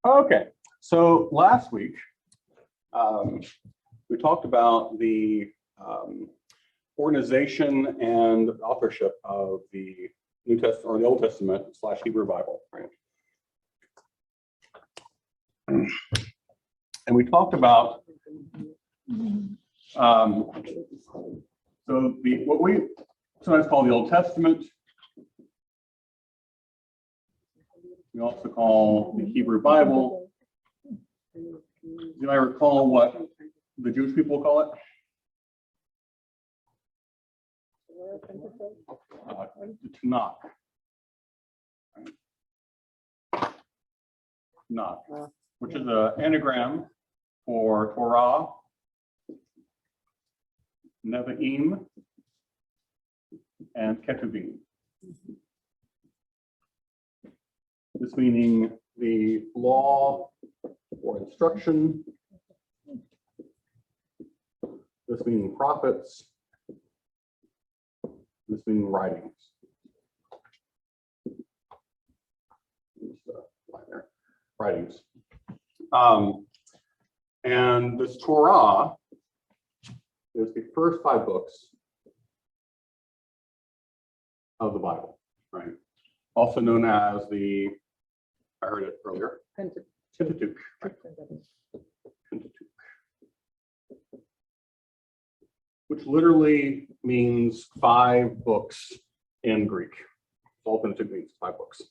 Okay, so last week we talked about the organization and authorship of the New Testament or the Old Testament / Hebrew Bible, right? And we talked about what we sometimes call the Old Testament. We also call the Hebrew Bible. Do I recall what the Jewish people call it? The Tanakh. Tanakh, which is an anagram for Torah, Nevi'im, and Ketuvim. This meaning the law or instruction. This meaning prophets. This meaning writings. Writings. And this Torah is the first 5 books of the Bible, right? Also known as the, I heard it earlier, Pentateuch. Pentateuch. Which literally means 5 books in Greek. All Pentateuch means 5 books.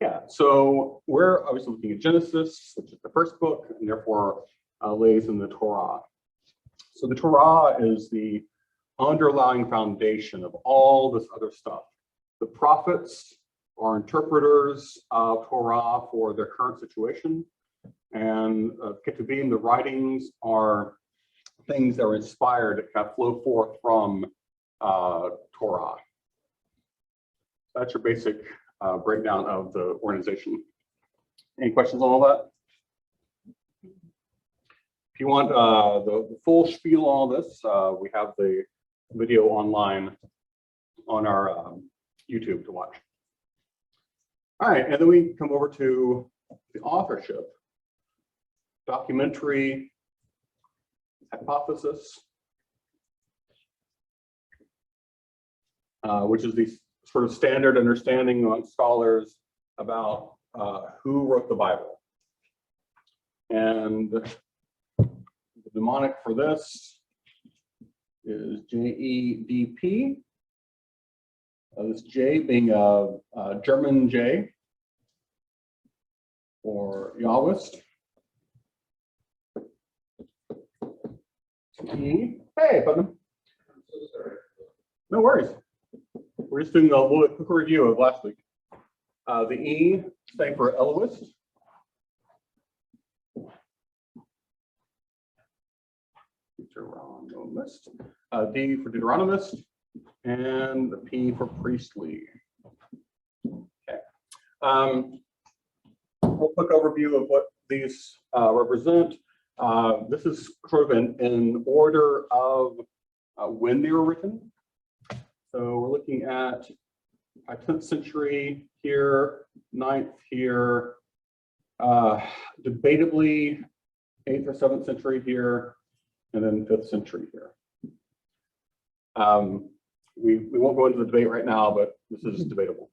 Yeah, so we're obviously looking at Genesis, which is the first book, and therefore lays in the Torah. So the Torah is the underlying foundation of all this other stuff. The prophets are interpreters of Torah for their current situation, and Ketuvim, the writings, are things that are inspired that kind of flow forth from Torah. That's your basic breakdown of the organization. Any questions on all that? If you want the full spiel on all this, we have the video online on our YouTube to watch. All right, and then we come over to the authorship, documentary hypothesis, which is the sort of standard understanding among scholars about who wrote the Bible. And the mnemonic for this is JEDP. This J being a German J or Yahwist. E. Hey, Putnam. I'm so sorry. No worries. We're just doing a little quick review of last week. The E stands for Elohist. Deuteronomist. D for Deuteronomist. And the P for priestly. Okay. Real quick overview of what these represent. This is sort of in order of when they were written. So we're looking at 10th century here, 9th here, debatably 8th or 7th century here, and then 5th century here. We won't go into the debate right now, but this is debatable.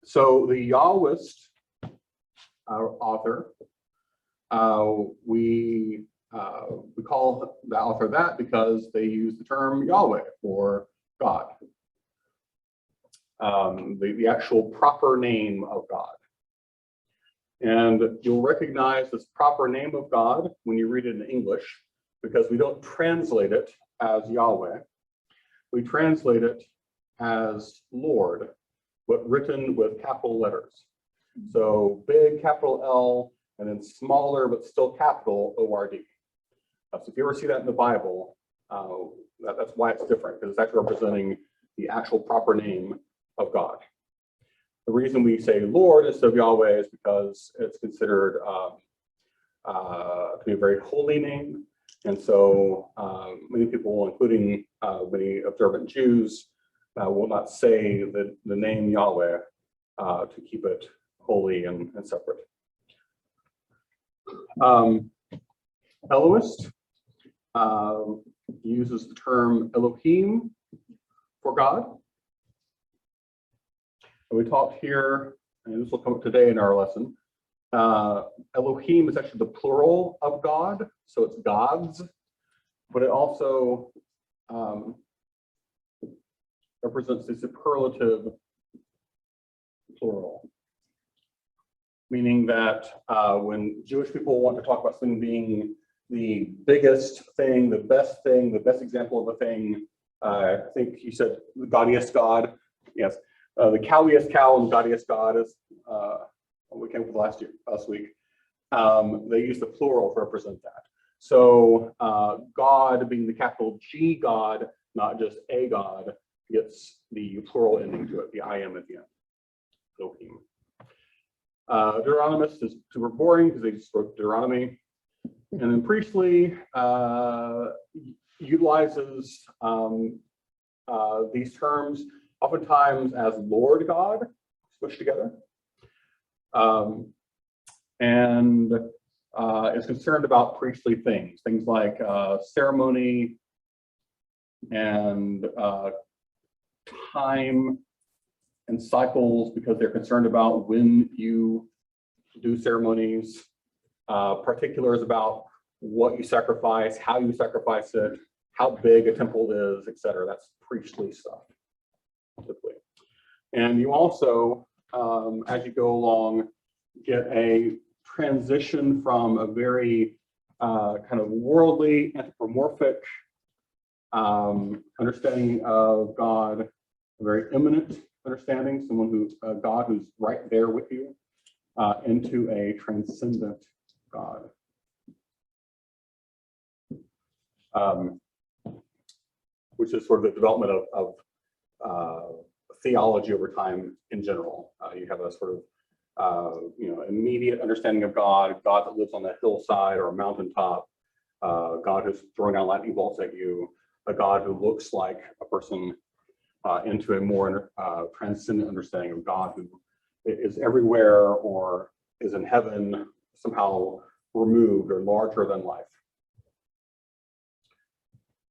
So the Yahwist author, we call the author that because they use the term Yahweh for God, the actual proper name of God. And you'll recognize this proper name of God when you read it in English, because we don't translate it as Yahweh. We translate it as Lord, but written with capital letters. So big capital L, and then smaller but still capital O-R-D. So if you ever see that in the Bible, that's why it's different, because it's actually representing the actual proper name of God. The reason we say Lord instead of Yahweh is because it's considered to be a very holy name. And so many people, including many observant Jews, will not say the name Yahweh to keep it holy and separate. Elohist uses the term Elohim for God. And we talked here, and this will come up today in our lesson. Elohim is actually the plural of God, so it's gods, but it also represents the superlative plural, meaning that when Jewish people want to talk about something being the biggest thing, the best example of a thing, I think you said the gaudiest God. Yes, the cowiest cow and gaudiest God is we came up with last week. They use the plural to represent that. So God being the capital G God, not just a God, gets the plural ending to it, the I am at the end. Elohim. Deuteronomist is super boring because they just wrote Deuteronomy. And then priestly utilizes these terms oftentimes as Lord God, squished together. And is concerned about priestly things like ceremony and time and cycles, because they're concerned about when you do ceremonies, particulars about what you sacrifice, how you sacrifice it, how big a temple is, etc. That's priestly stuff, typically. And you also, as you go along, get a transition from a very kind of worldly, anthropomorphic understanding of God, a very immanent understanding, someone who's a God who's right there with you, into a transcendent God. Which is sort of the development of theology over time in general. You have a sort of immediate understanding of God that lives on a hillside or a mountaintop, God who's throwing down lightning bolts at you, a God who looks like a person, into a more transcendent understanding of God who is everywhere or is in heaven, somehow removed or larger than life.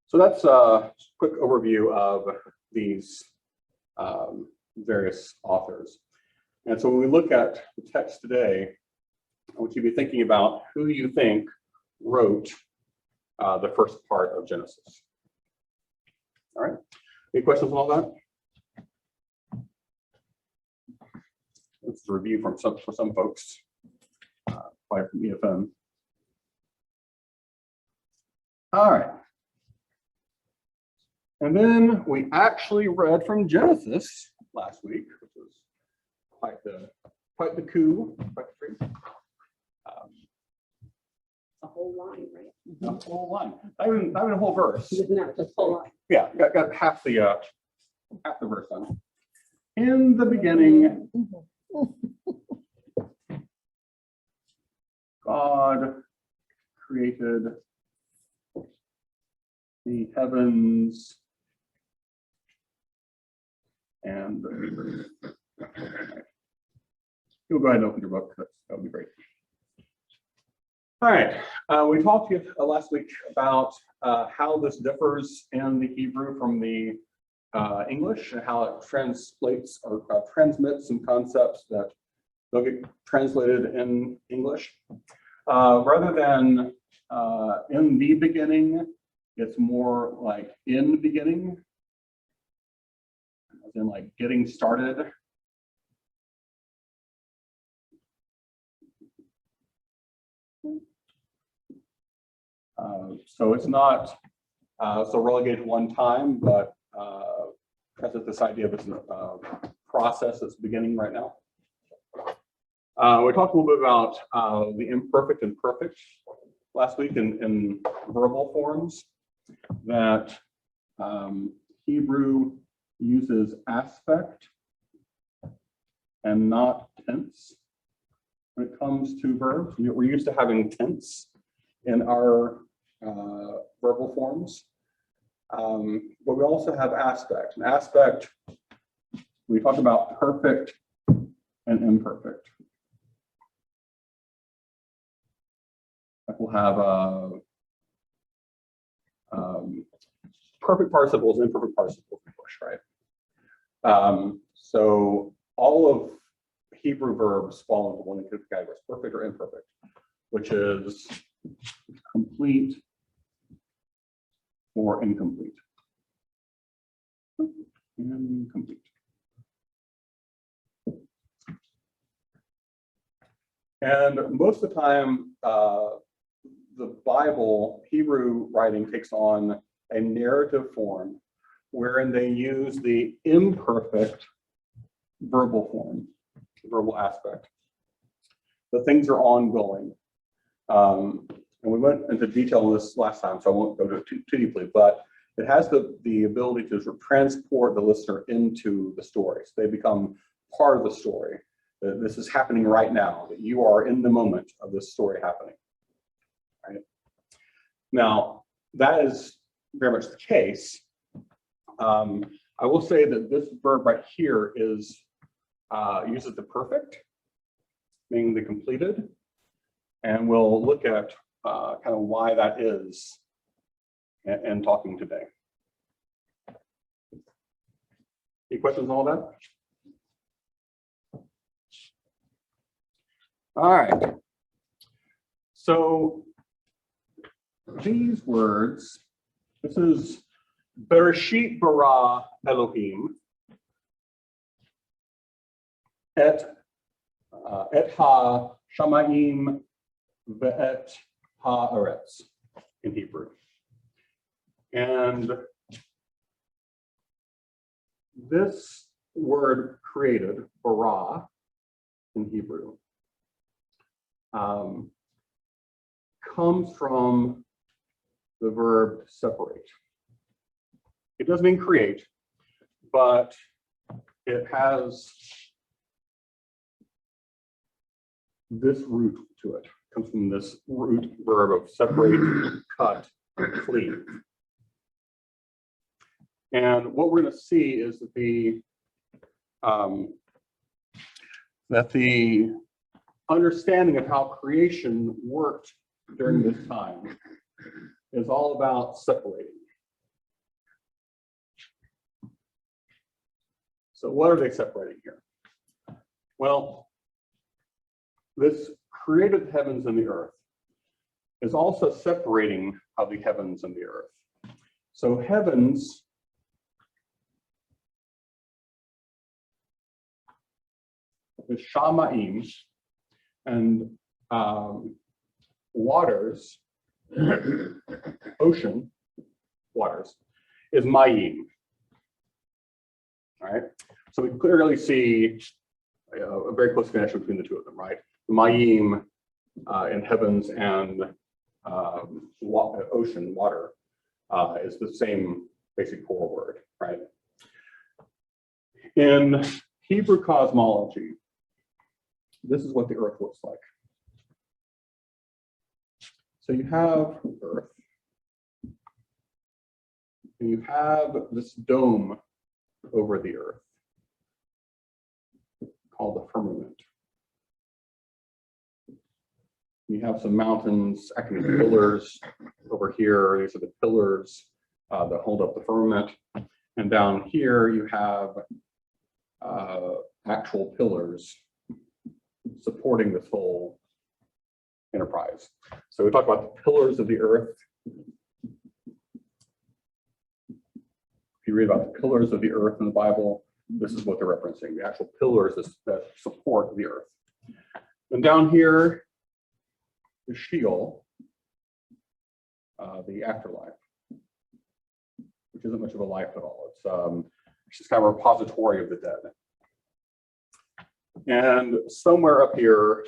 So that's a quick overview of these various authors. And so when we look at the text today, I want you to be thinking about who you think wrote the first part of Genesis. All right, any questions on all that? This is a review for some folks, probably from EFM. All right. And then we actually read from Genesis last week, which was quite the coup, quite the treat. A whole line, right? A whole line, not even a whole verse. No, just a whole line. Yeah, got half the verse done. In the beginning, God created the heavens and the earth. You'll go ahead and open your book. That would be great. All right. We talked to you last week about how this differs in the Hebrew from the English, and how it translates or transmits some concepts that don't get translated in English. Rather than in the beginning, it's more like in the beginning, as in like getting started. So it's not so relegated to one time, but has this idea of this process that's beginning right now. We talked a little bit about the imperfect and perfect last week in verbal forms, that Hebrew uses aspect and not tense when it comes to verbs. We're used to having tense in our verbal forms, But we also have aspect. An aspect, we talk about perfect and imperfect. Like we'll have perfect participles and imperfect participles in English, right? So all of Hebrew verbs fall into one of two categories, perfect or imperfect, which is complete or incomplete. Incomplete. And most of the time, the Bible, Hebrew writing takes on a narrative form wherein they use the imperfect verbal form, verbal aspect. The things are ongoing. And we went into detail on this last time, so I won't go too deeply, but it has the ability to transport the listener into the story. So they become part of the story. That this is happening right now, that you are in the moment of this story happening. Right? Now, that is very much the case. I will say that this verb right here is uses the perfect, meaning the completed, and we'll look at kind of why that is in talking today. Any questions on all that? All right. So these words, this is Bereshit bara Elohim et ha shamayim ve'et haaretz in Hebrew. And this word created, bara, in Hebrew, comes from the verb separate. It doesn't mean create, but it has this root to it. It comes from this root verb of separate, cut, cleave. And what we're going to see is that the understanding of how creation worked during this time is all about separating. So what are they separating here? Well, this created heavens and the earth is also separating of the heavens and the earth. So heavens is Shamaim, and waters, ocean waters, is Mayim. All right, so we clearly see a very close connection between the two of them, right? Mayim in heavens and ocean, water, is the same basic core word, right? In Hebrew cosmology, this is what the earth looks like. So you have earth, and you have this dome over the earth called the firmament. You have some mountains, acting as pillars over here. These are the pillars that hold up the firmament. And down here you have actual pillars supporting this whole enterprise. So we talk about the pillars of the earth. If you read about the pillars of the earth in the Bible, this is what they're referencing, the actual pillars that support the earth. And down here is Sheol, the afterlife, which isn't much of a life at all. It's just kind of a repository of the dead. And somewhere up here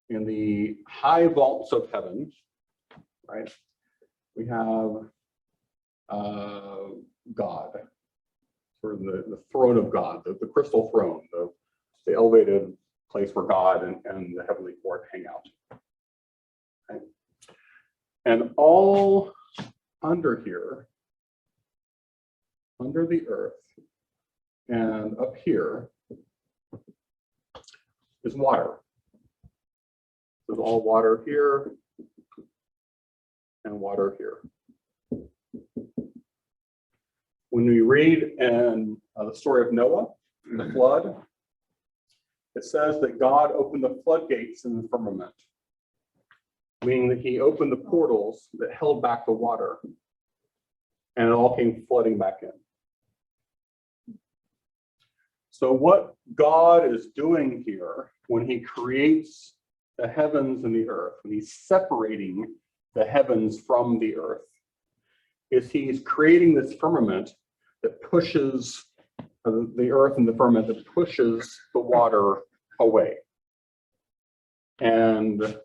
in the high vaults of heaven, right, we have God, sort of the throne of God, the crystal throne, the elevated place where God and the heavenly court hang out. Okay. And all under here under the earth, and up here is water. There's all water here and water here. When we read in the story of Noah, the flood, it says that God opened the floodgates in the firmament, meaning that he opened the portals that held back the water, and it all came flooding back in. So what God is doing here when he creates the heavens and the earth, when he's separating the heavens from the earth, is he's creating this firmament that pushes the earth and the firmament, that pushes the water away. And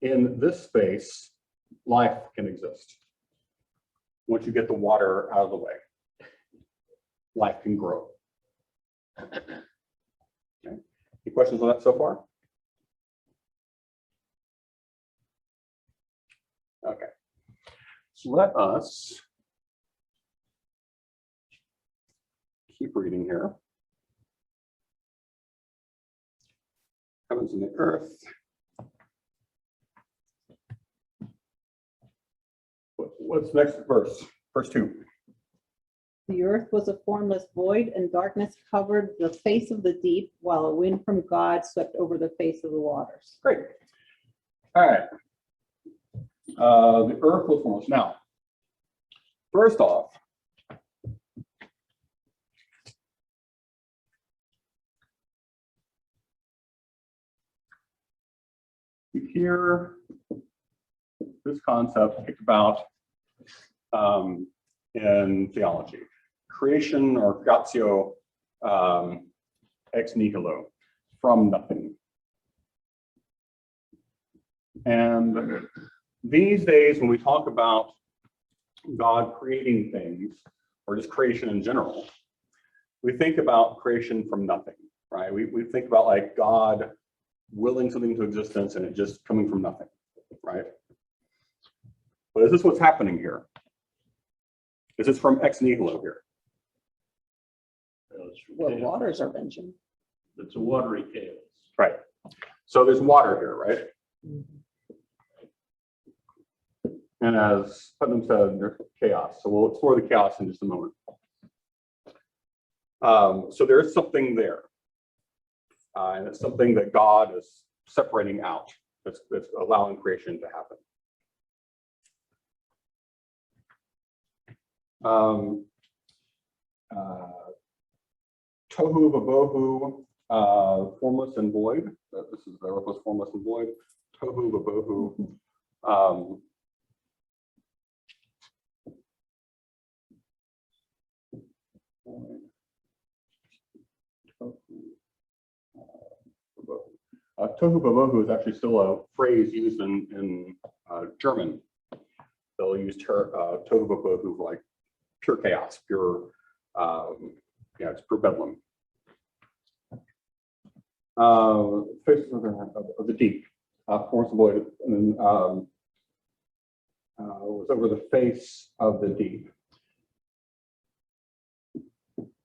in this space, life can exist. Once you get the water out of the way, life can grow. Okay. Any questions on that so far? Okay. So let us keep reading here. Heavens and the earth. What's next verse? Verse 2. The earth was a formless void, and darkness covered the face of the deep, while a wind from God swept over the face of the waters. Great. All right. The earth was formless. Now, first off, you hear this concept kicked about in theology. Creation, or creatio ex nihilo, from nothing. And these days, when we talk about God creating things, or just creation in general, we think about creation from nothing, right? We think about like God willing something to existence and it just coming from nothing, right? But is this what's happening here? Is this from ex nihilo here? Well, waters are mentioned. It's a watery chaos. Right. So there's water here, right? And as Putnam said, there's chaos. So we'll explore the chaos in just a moment. So there is something there. And it's something that God is separating out, that's allowing creation to happen. Tohu vabohu, formless and void. This is the earth was formless and void. Tohu vabohu. Tohu vabohu is actually still a phrase used in German. They'll use tohu vabohu for like pure chaos, pure, it's pure bedlam. Face of the deep, formless and void, and then was over the face of the deep.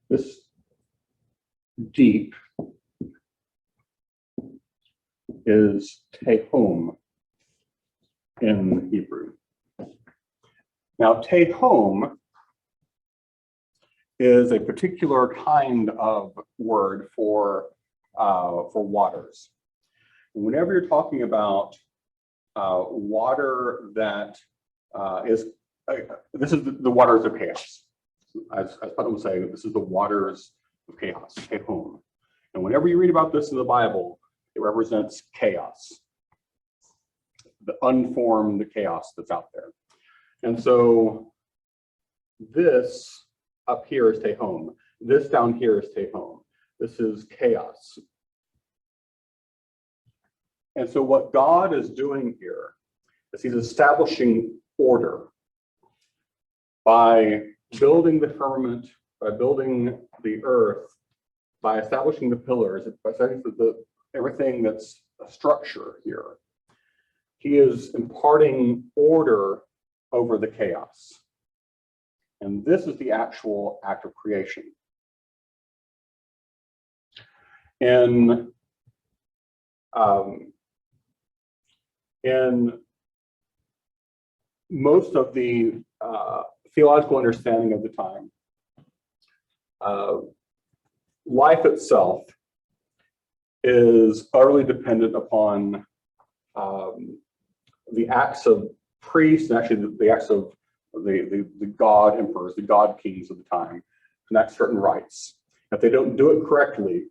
This deep is tehom in Hebrew. Now, tehom is a particular kind of word for waters. Whenever you're talking about water that is, this is the waters of chaos. As Putnam was saying, this is the waters of chaos, tehom. And whenever you read about this in the Bible, it represents chaos, the unformed chaos that's out there. And so this up here is tehom. This down here is tehom. This is chaos. And so what God is doing here is he's establishing order by building the firmament, by building the earth, by establishing the pillars, by establishing everything that's a structure here. He is imparting order over the chaos. And this is the actual act of creation. In most of the theological understanding of the time, life itself is utterly dependent upon the acts of priests, and actually the acts of the god emperors, the god kings of the time, enact certain rites. If they don't do it correctly,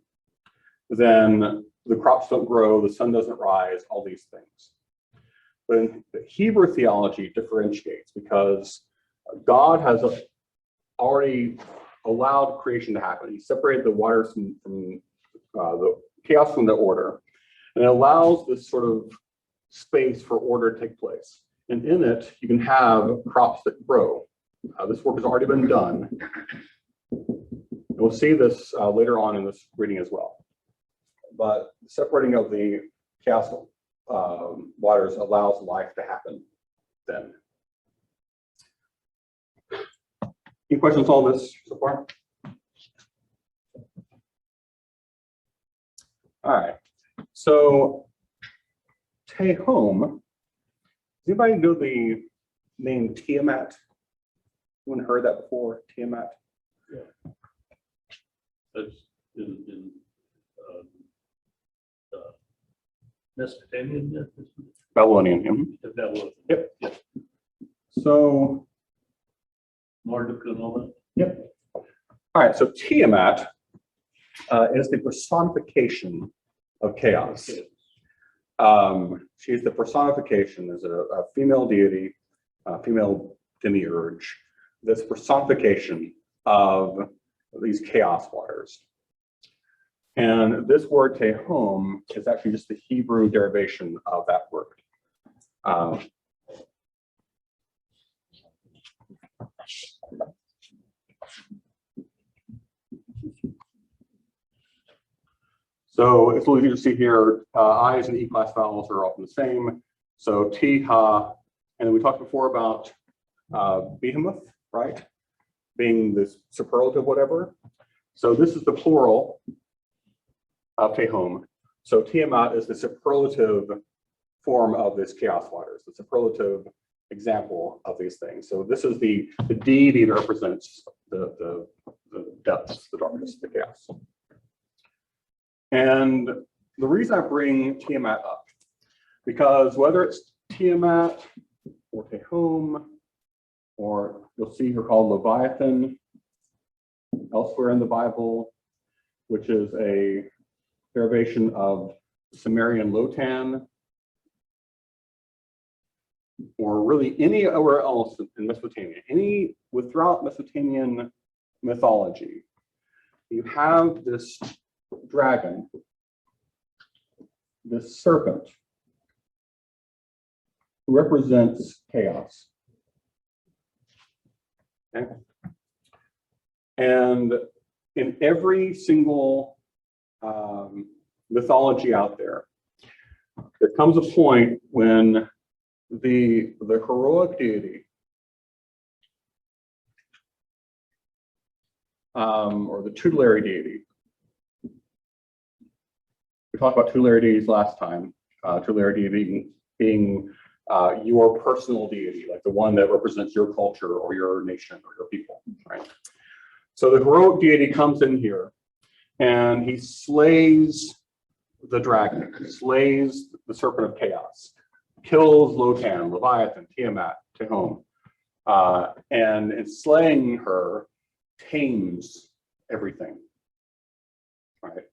then the crops don't grow, the sun doesn't rise, all these things. But in the Hebrew theology differentiates because God has already allowed creation to happen. He separated the waters from the chaos from the order, and it allows this sort of space for order to take place. And in it, you can have crops that grow. This work has already been done. And we'll see this later on in this reading as well. But separating of the chaos waters allows life to happen then. Any questions on this so far? All right. So Tehom, does anybody know the name Tiamat? Anyone heard that before? Tiamat? Yeah. That's in Mesopotamian myth. Babylonian. Mhm. Babylonian. Yep. Yep. So, Marduk and all that. yep. All right. So Tiamat is the personification of chaos. She's the personification, is a female deity, female demiurge, this personification of these chaos waters. And this word Tehom is actually just the Hebrew derivation of that word. So it's a little easier to see here. I's and E-class vowels are often the same. So T, Ha, and then we talked before about behemoth, right? Being this superlative, whatever. So this is the plural of Tehom. So Tiamat is the superlative form of this chaos waters, the superlative example of these things. So this is the deity that represents the depths, the darkness, the chaos. And the reason I bring Tiamat up, because whether it's Tiamat or Tehom, or you'll see her called Leviathan elsewhere in the Bible, which is a derivation of Sumerian Lotan, or really anywhere else in Mesopotamia, throughout Mesopotamian mythology, you have this dragon, this serpent, who represents chaos. Okay? And in every single mythology out there comes a point when the heroic deity or the tutelary deity. We talked about tutelary deities last time. Tutelary deity being your personal deity, like the one that represents your culture or your nation or your people, right? So the heroic deity comes in here and he slays the dragon, slays the serpent of chaos, kills Lotan, Leviathan, Tiamat, Tehom, and in slaying her, tames everything, right?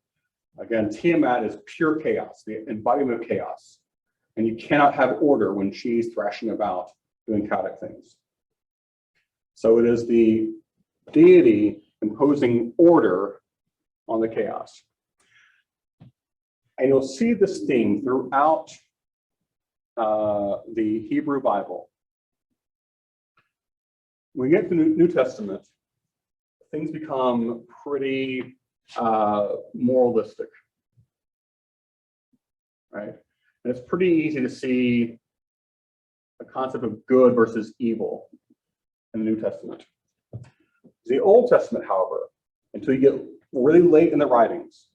Again, Tiamat is pure chaos, the embodiment of chaos. And you cannot have order when she's thrashing about doing chaotic things. So it is the deity imposing order on the chaos. And you'll see this theme throughout the Hebrew Bible. When we get to the New Testament, things become pretty moralistic, right? And it's pretty easy to see the concept of good versus evil in the New Testament. The Old Testament, however, until you get really late in the writings,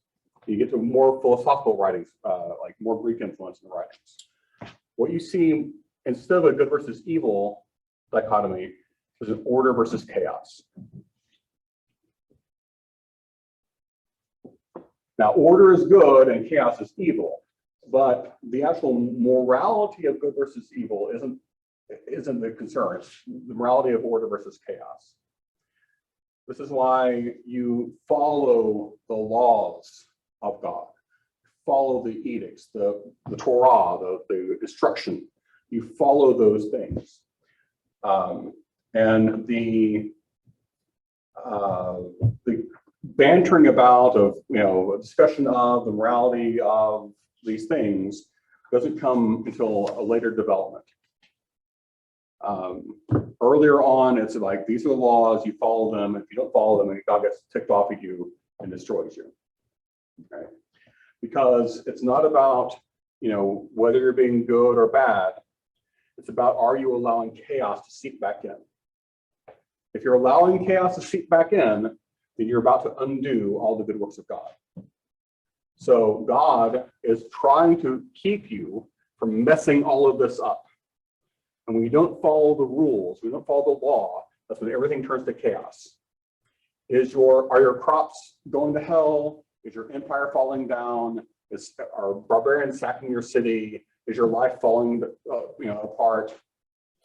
you get to more philosophical writings, like more Greek influence in the writings. What you see, instead of a good versus evil dichotomy, is an order versus chaos. Now, order is good and chaos is evil, but the actual morality of good versus evil isn't the concern. It's the morality of order versus chaos. This is why you follow the laws of God, follow the edicts, the Torah, the instruction. You follow those things. And the bantering about of, a discussion of the morality of these things doesn't come until a later development. Earlier on, it's like, these are the laws, you follow them. If you don't follow them, God gets ticked off at you and destroys you. Okay? Because it's not about, whether you're being good or bad. It's about, are you allowing chaos to seep back in? If you're allowing chaos to seep back in, then you're about to undo all the good works of God. So God is trying to keep you from messing all of this up. And when you don't follow the rules, when you don't follow the law, that's when everything turns to chaos. Are your crops going to hell? Is your empire falling down? Are barbarians sacking your city? Is your life falling apart?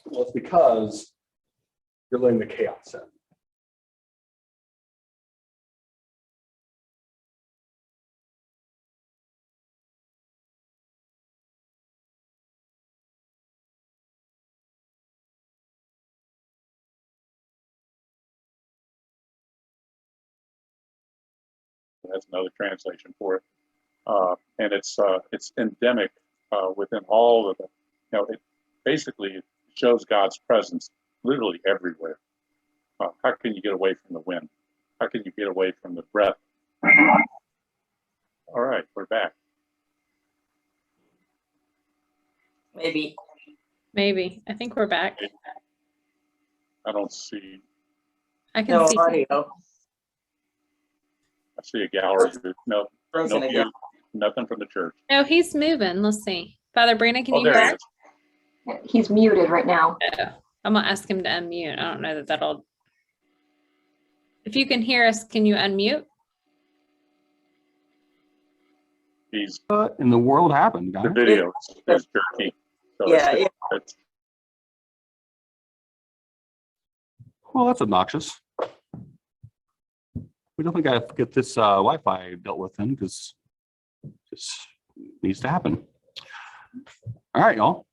Well, it's because you're letting the chaos in. That's another translation for it, and it's endemic within all of the. It basically shows God's presence literally everywhere. How can you get away from the wind? How can you get away from the breath? All right, we're back. Maybe. I think we're back. I don't see. I can No see. audio. I see a gallery. No Frozen view, again. nothing from the church. No, he's moving. Let's see. Father Brina, can you There hear it us? is. He's muted right now. Oh, I'm gonna ask him to unmute. I don't know that'll. If you can hear us, can you unmute? He's What in the world happened, guys? the video is jerky. So Yeah, it's Well, that's obnoxious. We definitely got to get this Wi-Fi dealt with then, because this needs to happen. All right, y'all.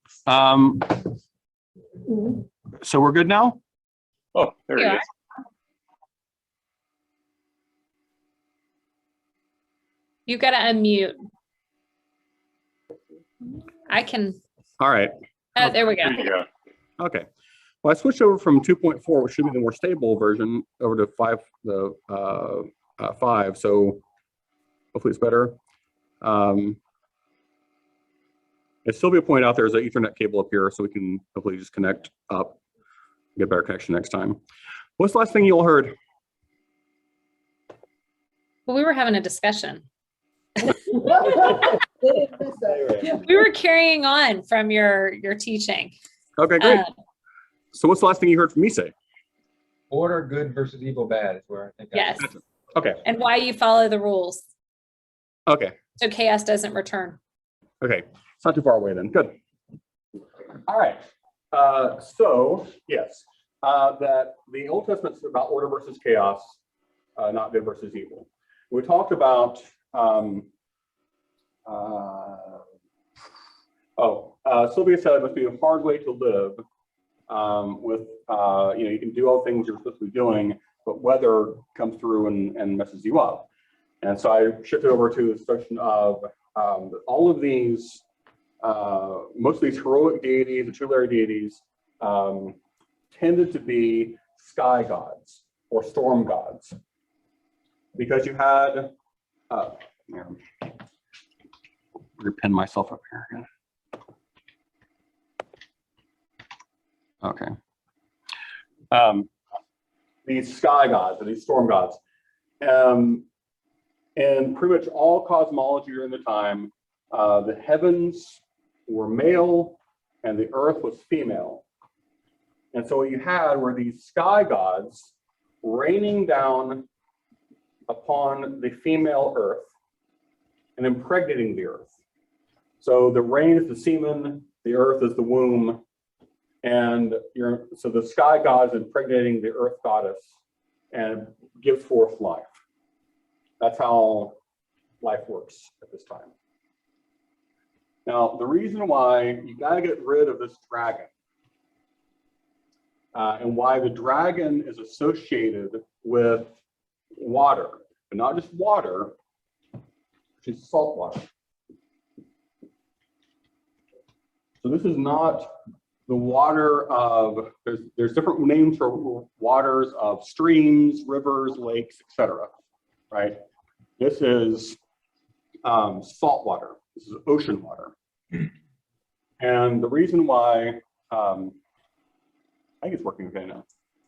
So we're good now? oh, there Yeah. he is. You gotta unmute. I can. All right. Oh, there we go. There you go. Okay. Well, I switched over from 2.4, which should be the more stable version, over to 5. So hopefully it's better. It still be a point out there's an Ethernet cable up here, so we can hopefully just connect up, get better connection next time. What's the last thing you all heard? Well, we were having a discussion. We were carrying on from your teaching. Okay, great. Uh, So what's the last thing you heard from me say? Order good versus evil bad is where I think. Yes. Okay. And why you follow the rules Okay. so chaos doesn't return. Okay. It's not too far away then. Good. All right. So yes, that the Old Testament's about order versus chaos, not good versus evil. We talked about Sylvia said it must be a hard way to live with you can do all things you're supposed to be doing, but weather comes through and messes you up. And so I shifted over to the discussion of all of these, most of these heroic deities, the tutelary deities, tended to be sky gods or storm gods, because you had, repin myself up here again. Okay. these sky gods, or these storm gods. And pretty much all cosmology during the time, the heavens were male and the earth was female. And so what you had were these sky gods raining down upon the female earth and impregnating the earth. So the rain is the semen, the earth is the womb, and so the sky god is impregnating the earth goddess and gives forth life. That's how life works at this time. Now, the reason why you got to get rid of this dragon, and why the dragon is associated with water, but not just water, which is salt water. So this is not the water of, there's different names for waters of streams, rivers, lakes, etc. Right? This is salt water. This is ocean water. And the reason why, I think it's working okay now.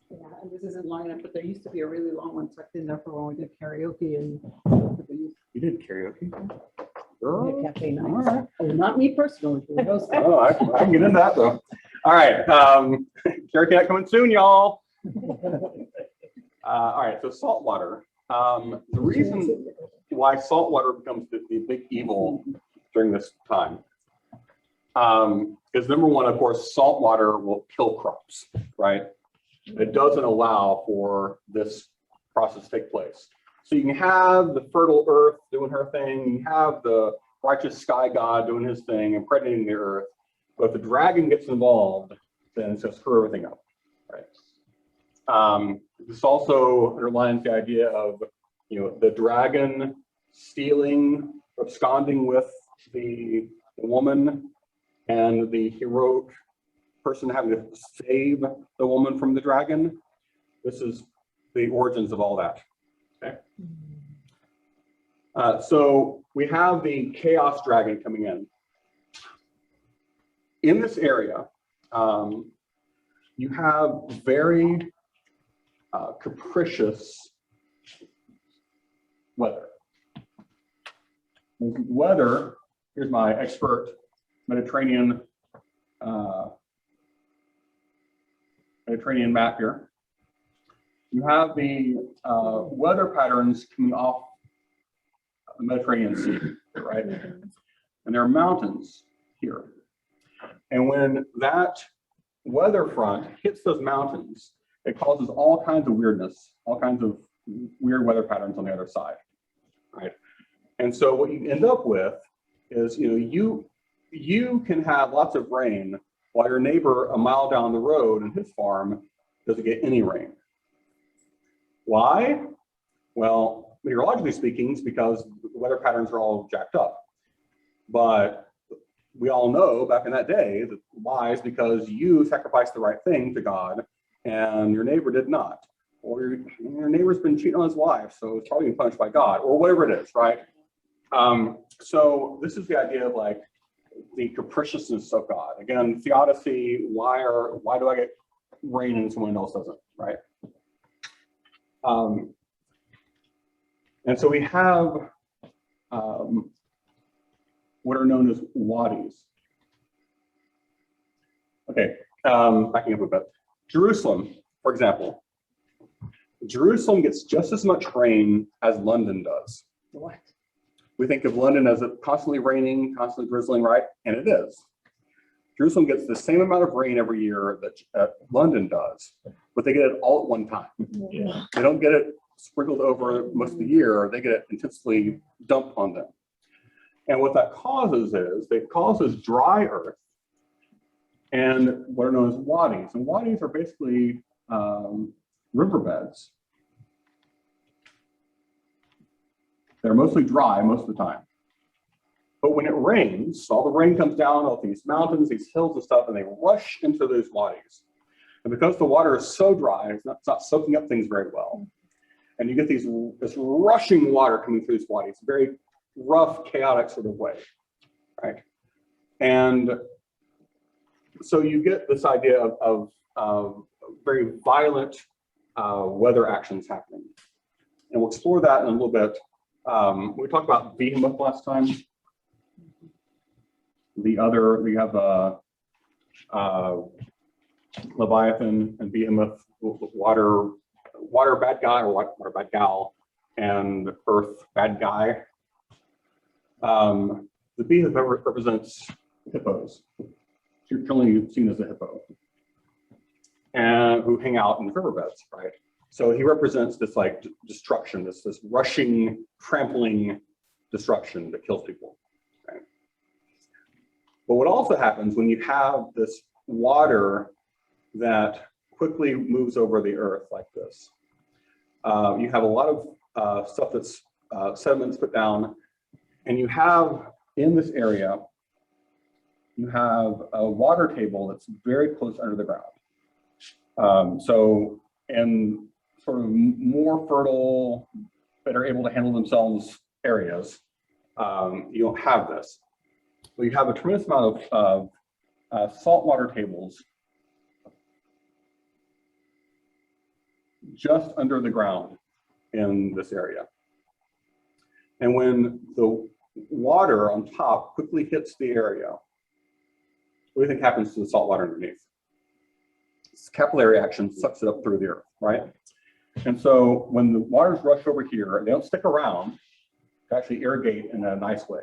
Yeah, and this isn't long enough, but there used to be a really long one tucked in there for when we did karaoke and You did karaoke? the Girl. cafe night. All right. Oh, not me personally. the host. Oh, I can get into that though. All right. Karaoke night coming soon, y'all. All right, so salt water. The reason why salt water becomes the big evil during this time is number one, of course, salt water will kill crops, right? It doesn't allow for this process to take place. So you can have the fertile earth doing her thing, you have the righteous sky god doing his thing, impregnating the earth, but if the dragon gets involved, then it's going to screw everything up, right? This also underlines the idea of, the dragon stealing, absconding with the woman, and the heroic person having to save the woman from the dragon. This is the origins of all that. Okay. So we have the chaos dragon coming in. In this area, you have very capricious weather. Weather, here's my expert Mediterranean map here. You have the weather patterns coming off the Mediterranean Sea, right? And there are mountains here. And when that weather front hits those mountains, it causes all kinds of weirdness, all kinds of weird weather patterns on the other side, right? And so what you end up with is, you can have lots of rain while your neighbor a mile down the road in his farm doesn't get any rain. Why? Well, meteorologically speaking, it's because the weather patterns are all jacked up. But we all know back in that day that why is because you sacrificed the right thing to God and your neighbor did not. Or your neighbor's been cheating on his wife, so it's probably being punished by God, or whatever it is, right? So this is the idea of like the capriciousness of God. Again, theodicy, why do I get rain and someone else doesn't, right? And so we have what are known as wadis. Okay, backing up a bit. Jerusalem, for example. Jerusalem gets just as much rain as London does. What? We think of London as constantly raining, constantly drizzling, right? And it is. Jerusalem gets the same amount of rain every year that London does, but they get it all at one time. Yeah. They don't get it sprinkled over most of the year. They get it intensely dumped on them. And what that causes is, it causes dry earth and what are known as wadis. And wadis are basically riverbeds. They're mostly dry most of the time. But when it rains, all the rain comes down off these mountains, these hills and stuff, and they rush into those wadis. And because the water is so dry, it's not soaking up things very well. And you get this rushing water coming through these wadis, very rough, chaotic sort of way, right? And so you get this idea of very violent weather actions happening. And we'll explore that in a little bit. We talked about behemoth last time. We have Leviathan and behemoth, water bad guy or water bad gal, and earth bad guy. The behemoth represents hippos. You're generally seen as a hippo, and who hang out in riverbeds, right? So he represents this like destruction, this rushing, trampling destruction that kills people. Okay? But what also happens when you have this water that quickly moves over the earth like this, you have a lot of stuff that's sediments put down, and you have in this area, you have a water table that's very close under the ground. So in sort of more fertile, that are able to handle themselves areas, you don't have this. But you have a tremendous amount of saltwater tables just under the ground in this area. And when the water on top quickly hits the area, what do you think happens to the salt water underneath? This capillary action sucks it up through the earth, right? And so when the waters rush over here, they don't stick around to actually irrigate in a nice way,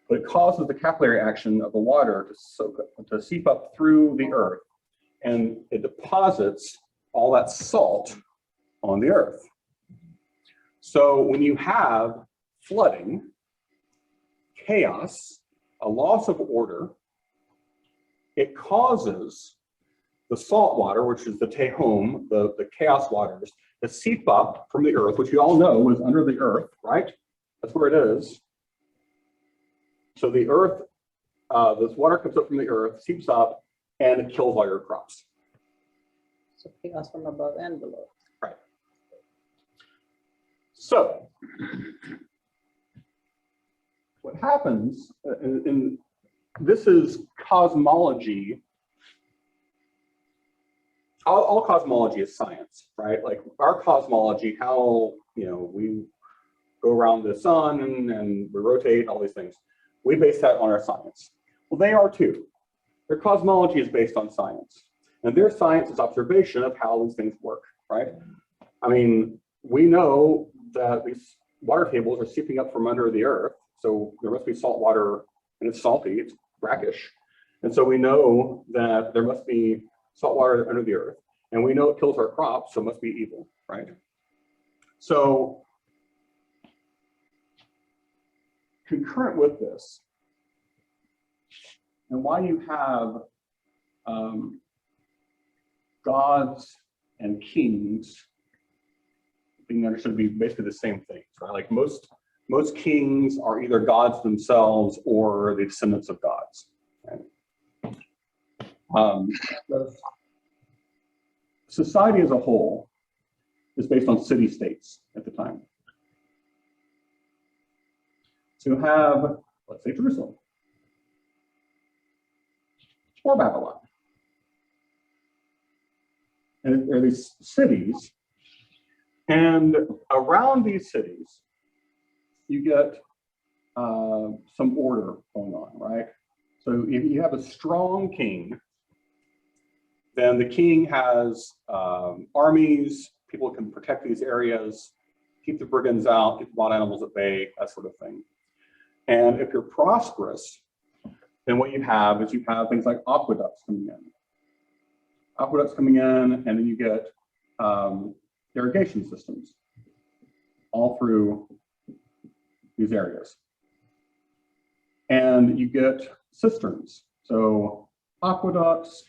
but it causes the capillary action of the water to seep up through the earth, and it deposits all that salt on the earth. So when you have flooding, chaos, a loss of order, it causes the salt water, which is the tehom, the chaos waters, to seep up from the earth, which you all know is under the earth, right? That's where it is. So the earth, this water comes up from the earth, seeps up, and it kills all your crops. So chaos from above and below. Right. So what happens, and this is cosmology. All cosmology is science, right? Like our cosmology, how we go around the sun and we rotate, all these things. We base that on our science. Well, they are too. Their cosmology is based on science. And their science is observation of how these things work, right? I mean, we know that these water tables are seeping up from under the earth. So there must be salt water, and it's salty, it's brackish. And so we know that there must be salt water under the earth. And we know it kills our crops, so it must be evil, right? So concurrent with this, and why you have gods and kings being understood to be basically the same things, right? Like most kings are either gods themselves or the descendants of gods. Right? Society as a whole is based on city-states at the time. So you have, let's say, Jerusalem or Babylon. And there are these cities, and around these cities, you get some order going on, right? So if you have a strong king, then the king has armies, people can protect these areas, keep the brigands out, keep wild animals at bay, that sort of thing. And if you're prosperous, then what you have is you have things like aqueducts coming in. Aqueducts coming in, and then you get irrigation systems all through these areas. And you get cisterns. So aqueducts,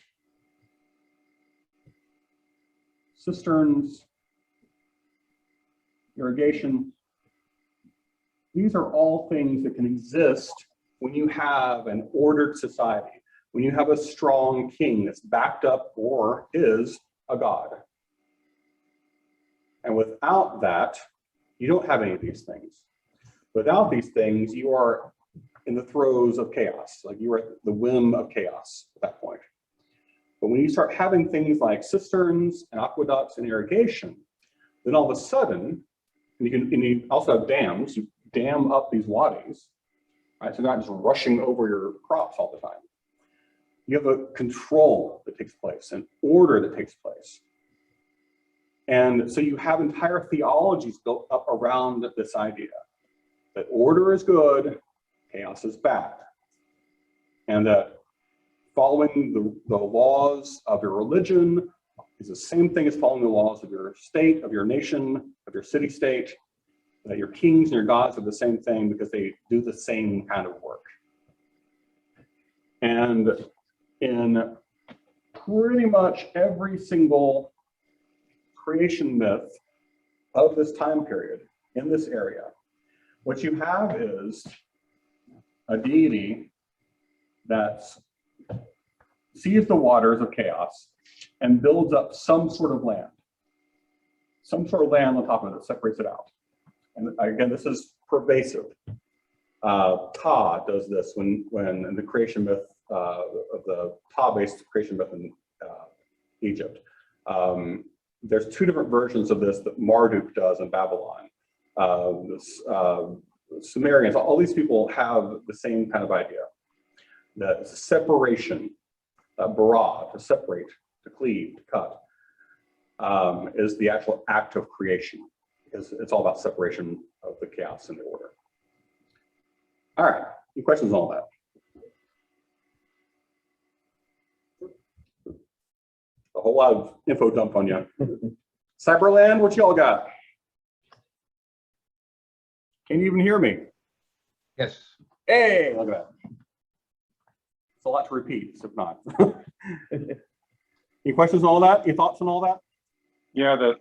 cisterns, irrigation. These are all things that can exist when you have an ordered society, when you have a strong king that's backed up or is a god. And without that, you don't have any of these things. Without these things, you are in the throes of chaos, like you are at the whim of chaos at that point. But when you start having things like cisterns and aqueducts and irrigation, then all of a sudden, and you also have dams, you dam up these wadis, right? So they're not just rushing over your crops all the time. You have a control that takes place, an order that takes place. And so you have entire theologies built up around this idea that order is good, chaos is bad. And that following the laws of your religion is the same thing as following the laws of your state, of your nation, of your city-state, that your kings and your gods are the same thing because they do the same kind of work. And in pretty much every single creation myth of this time period in this area, what you have is a deity that sees the waters of chaos and builds up some sort of land on top of it that separates it out. And again, this is pervasive. Ta does this when in the creation myth of the Ta-based creation myth in Egypt. There's two different versions of this that Marduk does in Babylon. Sumerians, all these people have the same kind of idea. That separation, bara, to separate, to cleave, to cut, is the actual act of creation. Because it's all about separation of the chaos and the order. All right, any questions on all that? A whole lot of info dumped on you. Cyberland, what y'all got? Can you even hear me? Yes. Hey, look at that. It's a lot to repeat, so if not. Any questions on all that? Any thoughts on all that? Yeah,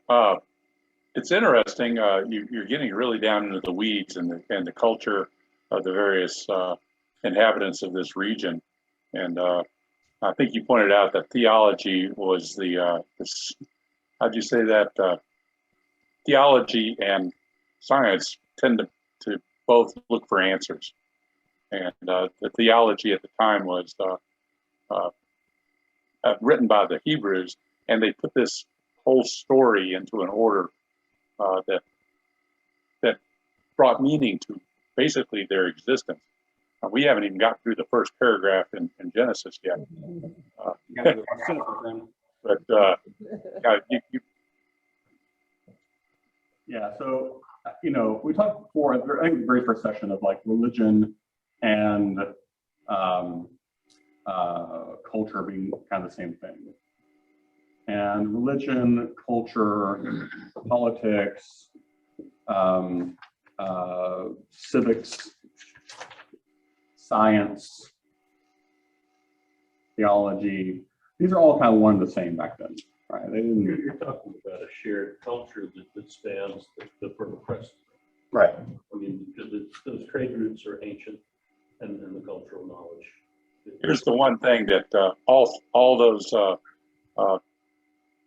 it's interesting. You're getting really down into the weeds and the culture of the various inhabitants of this region. And I think you pointed out that theology was how'd you say that? Theology and science tend to both look for answers. And the theology at the time was written by the Hebrews, and they put this whole story into an order that brought meaning to basically their existence. We haven't even got through the first paragraph in Genesis yet. But yeah, so we talked before, I think the very first session of like religion and culture being kind of the same thing. And religion, culture, politics, civics, science, theology, these are all kind of one and the same back then, right? They didn't. You're talking about a shared culture that spans the fertile crescent. Right. I mean, because those trade routes are ancient and the cultural knowledge. here's the one thing that all those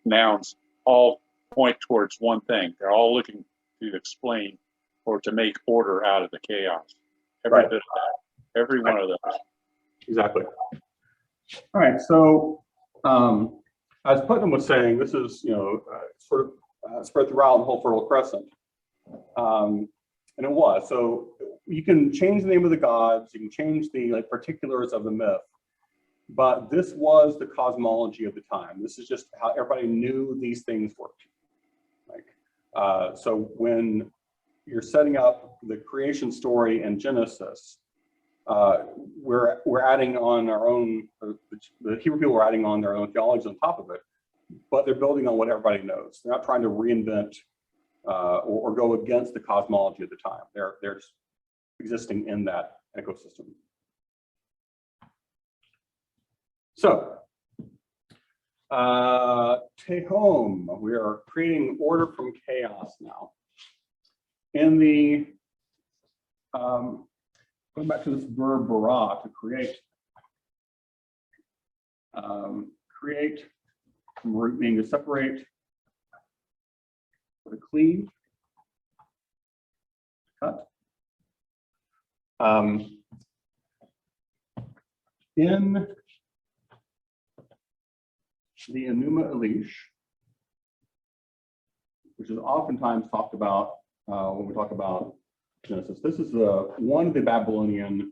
nouns all point towards one thing. They're all looking to explain or to make order out of the chaos. Every bit of that, every one of those. Exactly. All right, so as Putnam was saying, this is sort of spread throughout the whole Fertile Crescent, and it was. So you can change the name of the gods, you can change the particulars of the myth, but this was the cosmology of the time. This is just how everybody knew these things worked. So when you're setting up the creation story in Genesis, we're adding on our own, the Hebrew people are adding on their own theology on top of it, but they're building on what everybody knows. They're not trying to reinvent or go against the cosmology of the time. They're just existing in that ecosystem. So, take home, we are creating order from chaos now. In the, going back to this verb bara, to create, create, from root meaning to separate, to cleave, cut. In the Enuma Elish, which is oftentimes talked about when we talk about Genesis. This is one of the Babylonian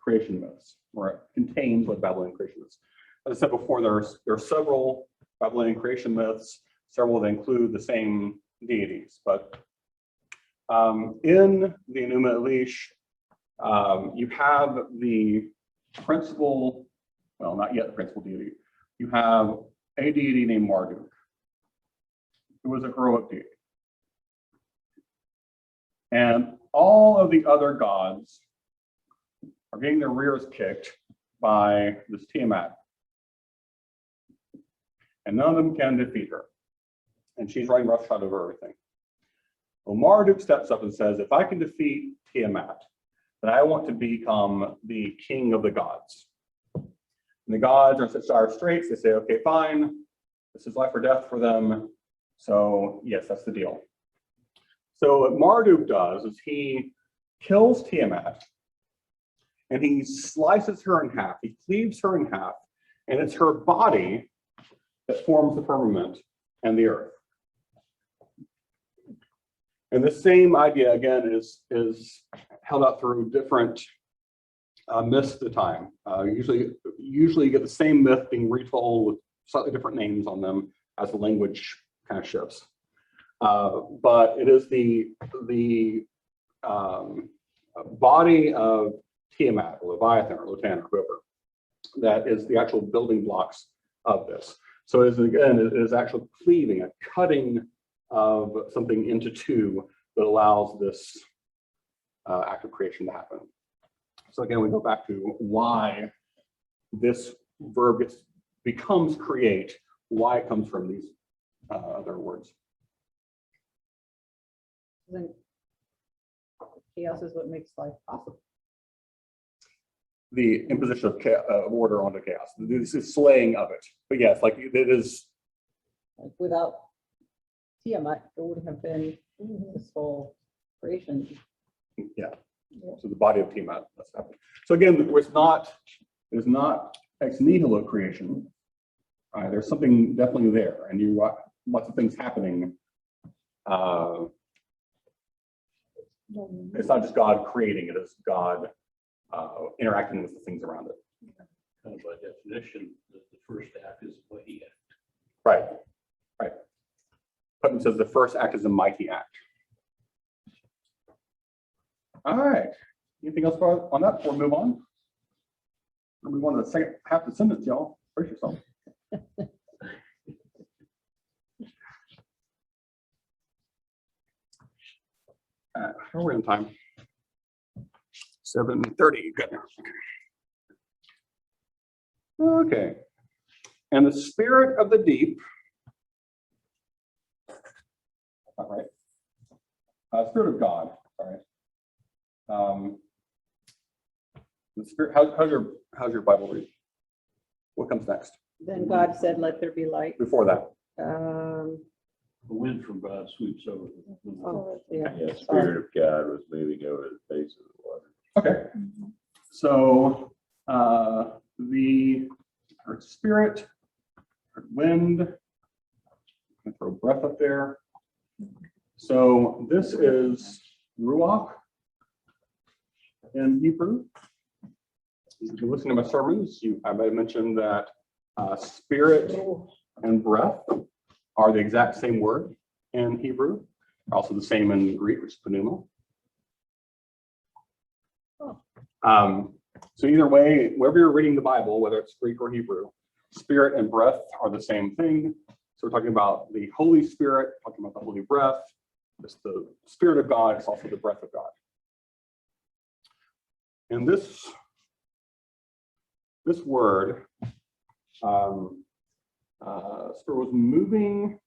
creation myths, or it contains what Babylonian creation is. As I said before, there are several Babylonian creation myths, several that include the same deities. But in the Enuma Elish, you have the principal, well, not yet the principal deity. You have a deity named Marduk, who was a heroic deity. And all of the other gods are getting their rears kicked by this Tiamat. And none of them can defeat her. And she's running roughshod over everything. Well, Marduk steps up and says, if I can defeat Tiamat, then I want to become the king of the gods. And the gods are in such dire straits, they say, okay, fine. This is life or death for them. So yes, that's the deal. So what Marduk does is he kills Tiamat and he slices her in half. He cleaves her in half, and it's her body that forms the firmament and the earth. And the same idea, again, is held out through different myths at the time. Usually you get the same myth being retold with slightly different names on them as the language kind of shifts. But it is the body of Tiamat, or Leviathan, or Lotan, or whoever, that is the actual building blocks of this. So it is actual cleaving, a cutting of something into two that allows this act of creation to happen. So again, we go back to why this verb becomes create, why it comes from these other words. Then chaos is what makes life possible. The imposition of order onto chaos. This is slaying of it. But yes, like it is. Like without Tiamat, there wouldn't have been this whole creation. Yeah. So the body of Tiamat, that's happening. So again, it's not ex nihilo creation. There's something definitely there, and you lots of things happening. It's not just God creating it; it's God interacting with the things around it. Kind of by definition, the first act is a mighty act. Right. Right. Putnam says the first act is a mighty act. All right. Anything else on that before we move on? We'll move on to the second half of the sentence, y'all. Brace yourself. How are we on time? 7:30. Good. Okay. And the spirit of the deep. All right. Spirit of God. Sorry. The spirit. How's your Bible read? What comes next? Then God said, "Let there be light." Before that. The wind from God sweeps over. Oh, yeah. Yeah, Spirit of God was moving over the face of the water. Okay. So the spirit, wind, I'm gonna throw breath up there. So this is ruach in Hebrew. If you listen to my sermons, I might have mentioned that spirit and breath are the exact same word in Hebrew. Also the same in Greek, which is pneuma. So either way, wherever you're reading the Bible, whether it's Greek or Hebrew, spirit and breath are the same thing. So we're talking about the Holy Spirit, talking about the Holy Breath. It's the Spirit of God, it's also the breath of God. And this word, Spirit was moving.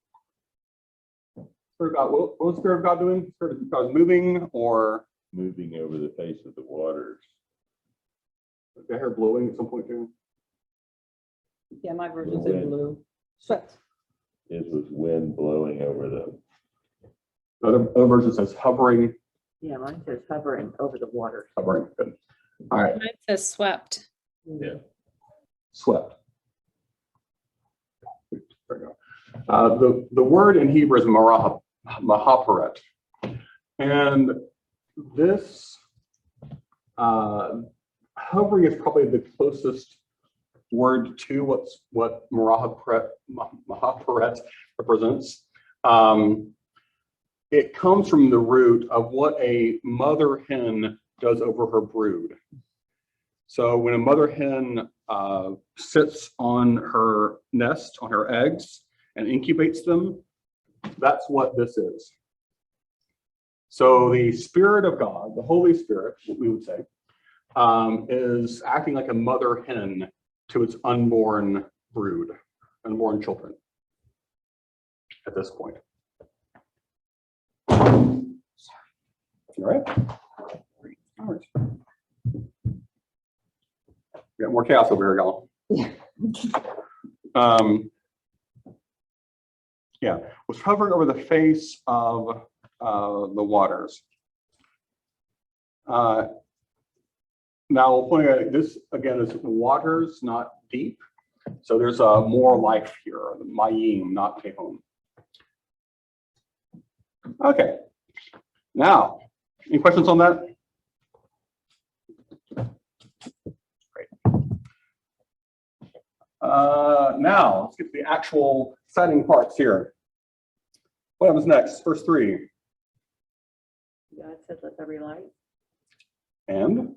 Spirit of God, what was the Spirit of God doing? Spirit of God was moving, or Moving over the face of the waters. did I hear blowing at some point too? Yeah, my version said blue. Swept. It was wind blowing over them. Other version says hovering. Yeah, mine says hovering over the water. Hovering. Good. All right. Mine says swept. Yeah. Swept. There we go. The word in Hebrew is mahaparet. And this hovering is probably the closest word to what mahaparet represents. It comes from the root of what a mother hen does over her brood. So when a mother hen sits on her nest, on her eggs, and incubates them, that's what this is. So the Spirit of God, the Holy Spirit, what we would say, is acting like a mother hen to its unborn brood, unborn children at this point. All right. All right. We got more chaos over here, y'all. Yeah, was hovering over the face of the waters. Now, I'll point out, this again is waters, not deep. So there's more life here, mayim, not tehom. Okay. Now, any questions on that? Great. Now, let's get to the actual exciting parts here. What happens next? Verse 3. God said, let there be light, And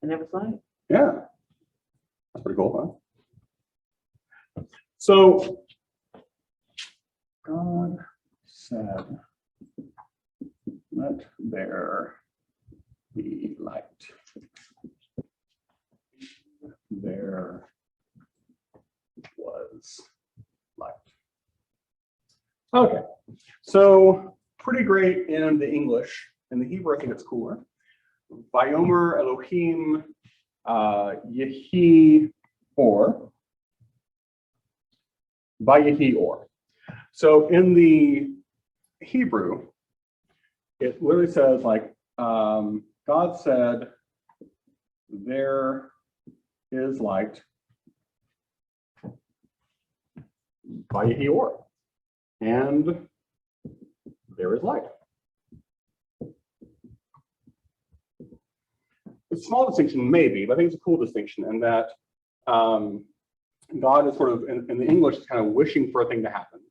there was light. yeah, that's pretty cool, huh? So, God said, let there be light. There was light. Okay, so pretty great in the English. In the Hebrew, I think it's cooler. Vayomer Elohim Yehi Or. Vayehi Or. So in the Hebrew, it literally says like, God said, there is light. Vayehi Or. And there is light. A small distinction, maybe, but I think it's a cool distinction in that God is sort of, in the English, is kind of wishing for a thing to happen.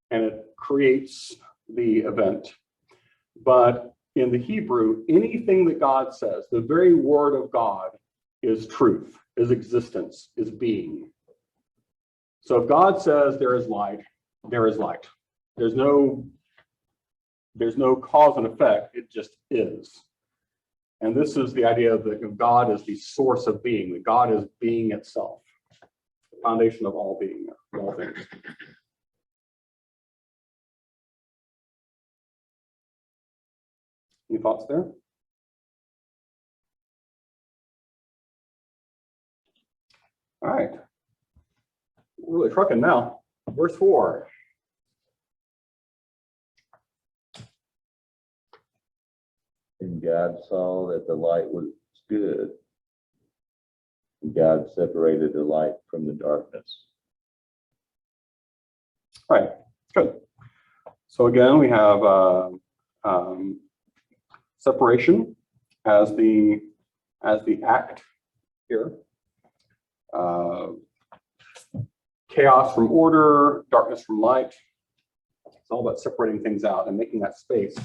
And it creates the event. But in the Hebrew, anything that God says, the very word of God is truth, is existence, is being. So if God says there is light, there is light. There's no cause and effect, it just is. And this is the idea that God is the source of being, that God is being itself, the foundation of all being, of all things. Any thoughts there? All right. We're really trucking now. Verse 4. And God saw that the light was good. And God separated the light from the darkness. All right, good. So again, we have separation as the act here. Chaos from order, darkness from light. It's all about separating things out and making that space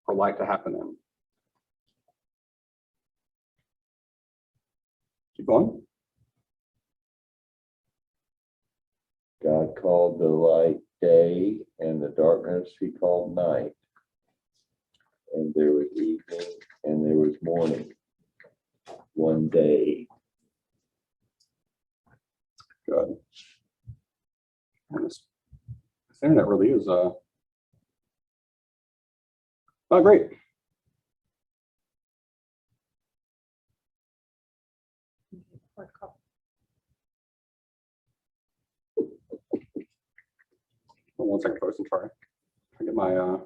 for light to happen in. Keep going. God called the light day, and the darkness he called night. And there was evening, and there was morning, one day. Good. And this internet really is not great. Hold on 1 second, folks. I'm sorry. I get my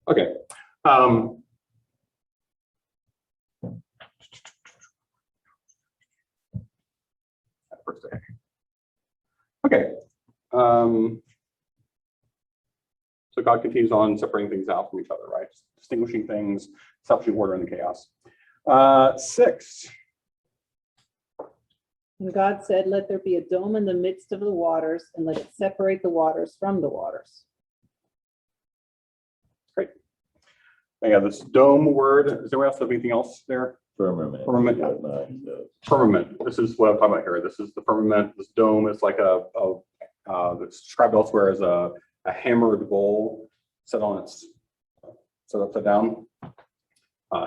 Okay. First day. Okay. So God continues on separating things out from each other, right? Distinguishing things, establishing order in the chaos. 6. And God said, let there be a dome in the midst of the waters, and let it separate the waters from the waters. Great. Yeah, this dome word, is there else have anything else there? Firmament. Firmament. What mine does. Firmament. This is what I'm talking about here. This is the firmament. This dome is like it's described elsewhere as a hammered bowl set upside down,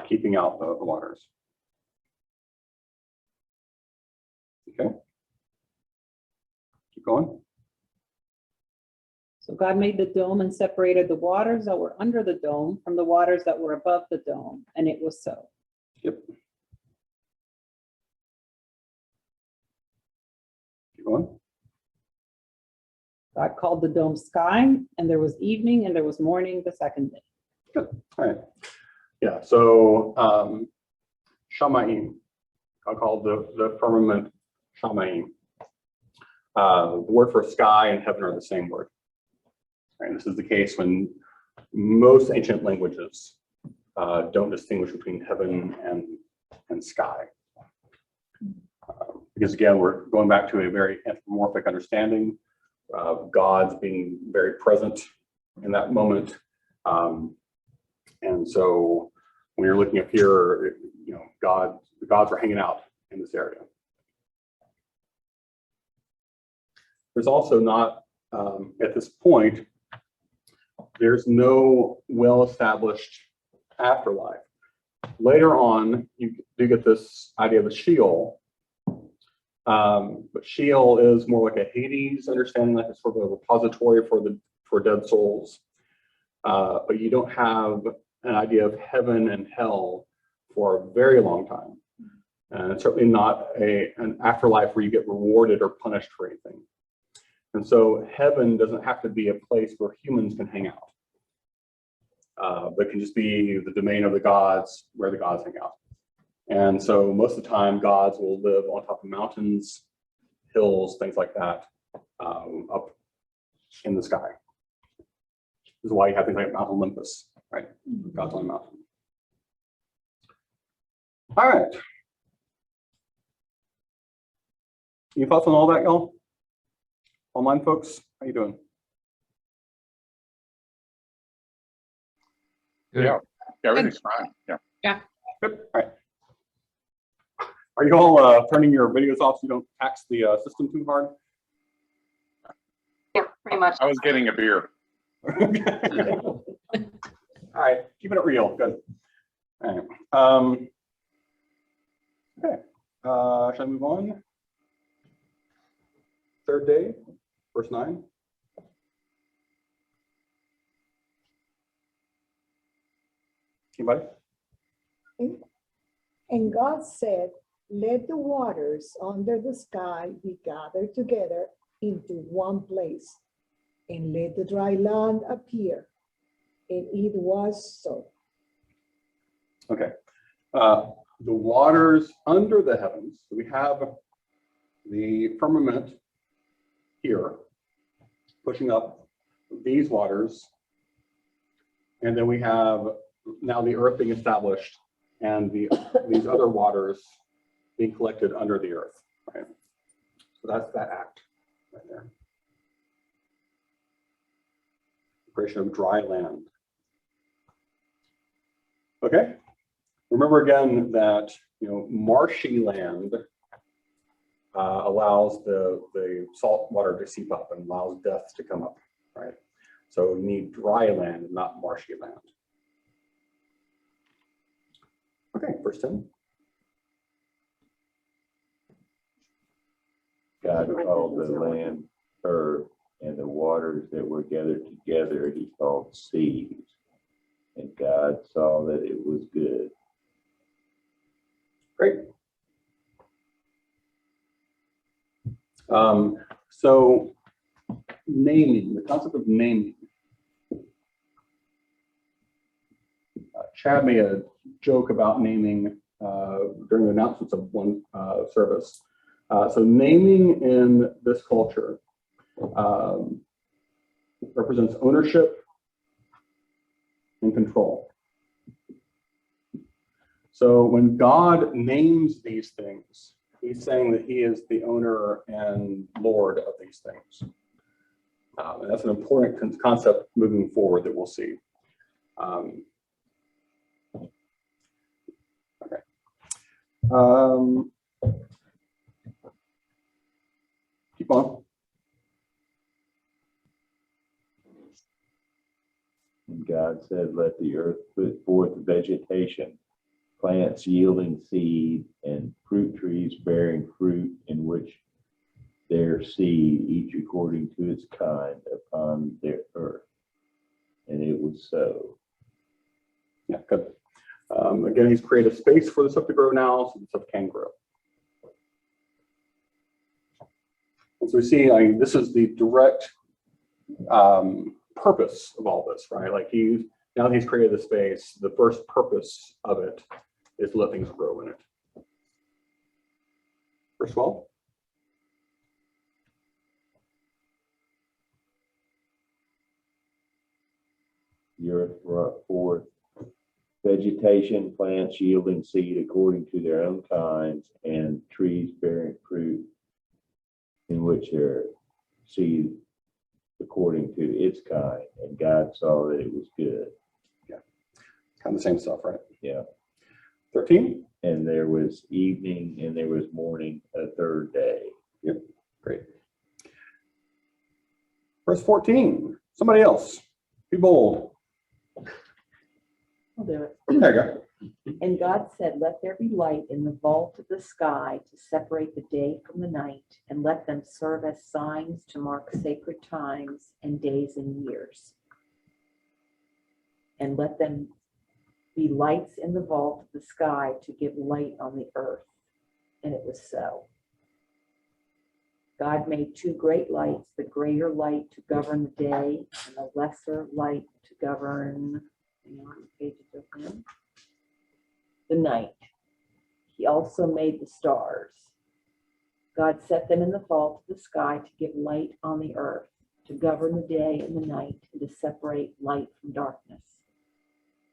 keeping out the waters. Okay. Keep going. So God made the dome and separated the waters that were under the dome from the waters that were above the dome, and it was so. Yep. Keep going. God called the dome sky, and there was evening and there was morning the second day. Good. All right. Yeah. So Shamayim. I called the firmament Shamayim. The word for sky and heaven are the same word. And this is the case when most ancient languages don't distinguish between heaven and sky. Because again, we're going back to a very anthropomorphic understanding of gods being very present in that moment. And so when you're looking up here, you know, the gods are hanging out in this area. There's also not, at this point, there's no well-established afterlife. Later on, you do get this idea of a Sheol, but Sheol is more like a Hades understanding, like a sort of a repository for dead souls. But you don't have an idea of heaven and hell for a very long time. And it's certainly not an afterlife where you get rewarded or punished for anything. And so heaven doesn't have to be a place where humans can hang out. But it can just be the domain of the gods, where the gods hang out. And so most of the time, gods will live on top of mountains, hills, things like that, up in the sky. This is why you have things like Mount Olympus, right? God's on a mountain. All right. Any thoughts on all that, y'all? Online folks, how you doing? Good. Yeah, everything's fine. Yeah. Good. All right. Are you all turning your videos off so you don't tax the system too hard? Yeah, pretty much. I was getting a beer. All right, keeping it real. Good. All right. Okay. Shall I move on? Third day, verse 9. Anybody? And God said, let the waters under the sky be gathered together into one place, and let the dry land appear. And it was so. Okay. The waters under the heavens. So we have the firmament here pushing up these waters. And then we have now the earth being established and these other waters being collected under the earth, right? So that's that act right there. Creation of dry land. Okay. Remember again that, you know, marshy land allows the salt water to seep up and allows death to come up, right? So you need dry land, not marshy land. Okay, verse 10. God called the land earth, and the waters that were gathered together he called seas. And God saw that it was good. Great. So naming, the concept of naming. Chad made a joke about naming during the announcements of one service. So naming in this culture represents ownership and control. So when God names these things, he's saying that he is the owner and Lord of these things. And that's an important concept moving forward that we'll see. Okay. Keep on. And God said, let the earth put forth vegetation, plants yielding seed, and fruit trees bearing fruit, in which their seed, each according to its kind, upon their earth. And it was so. Yeah, good. Again, he's created space for the stuff to grow now, so the stuff can grow. And so we see, I mean, this is the direct purpose of all this, right? Like now that he's created the space, the first purpose of it is to let things grow in it. Verse 12. The earth brought forth vegetation, plants yielding seed according to their own kinds, and trees bearing fruit, in which their seed according to its kind. And God saw that it was good. Yeah, kind of the same stuff, right? Yeah. 13. And there was evening and there was morning, a third day. Yep, great. Verse 14. Somebody else. Be bold. I'll do it. There you go. And God said, let there be light in the vault of the sky to separate the day from the night, and let them serve as signs to mark sacred times and days and years. And let them be lights in the vault of the sky to give light on the earth. And it was so. God made two great lights, the greater light to govern the day, and the lesser light to govern, the night. He also made the stars. God set them in the vault of the sky to give light on the earth, to govern the day and the night, and to separate light from darkness.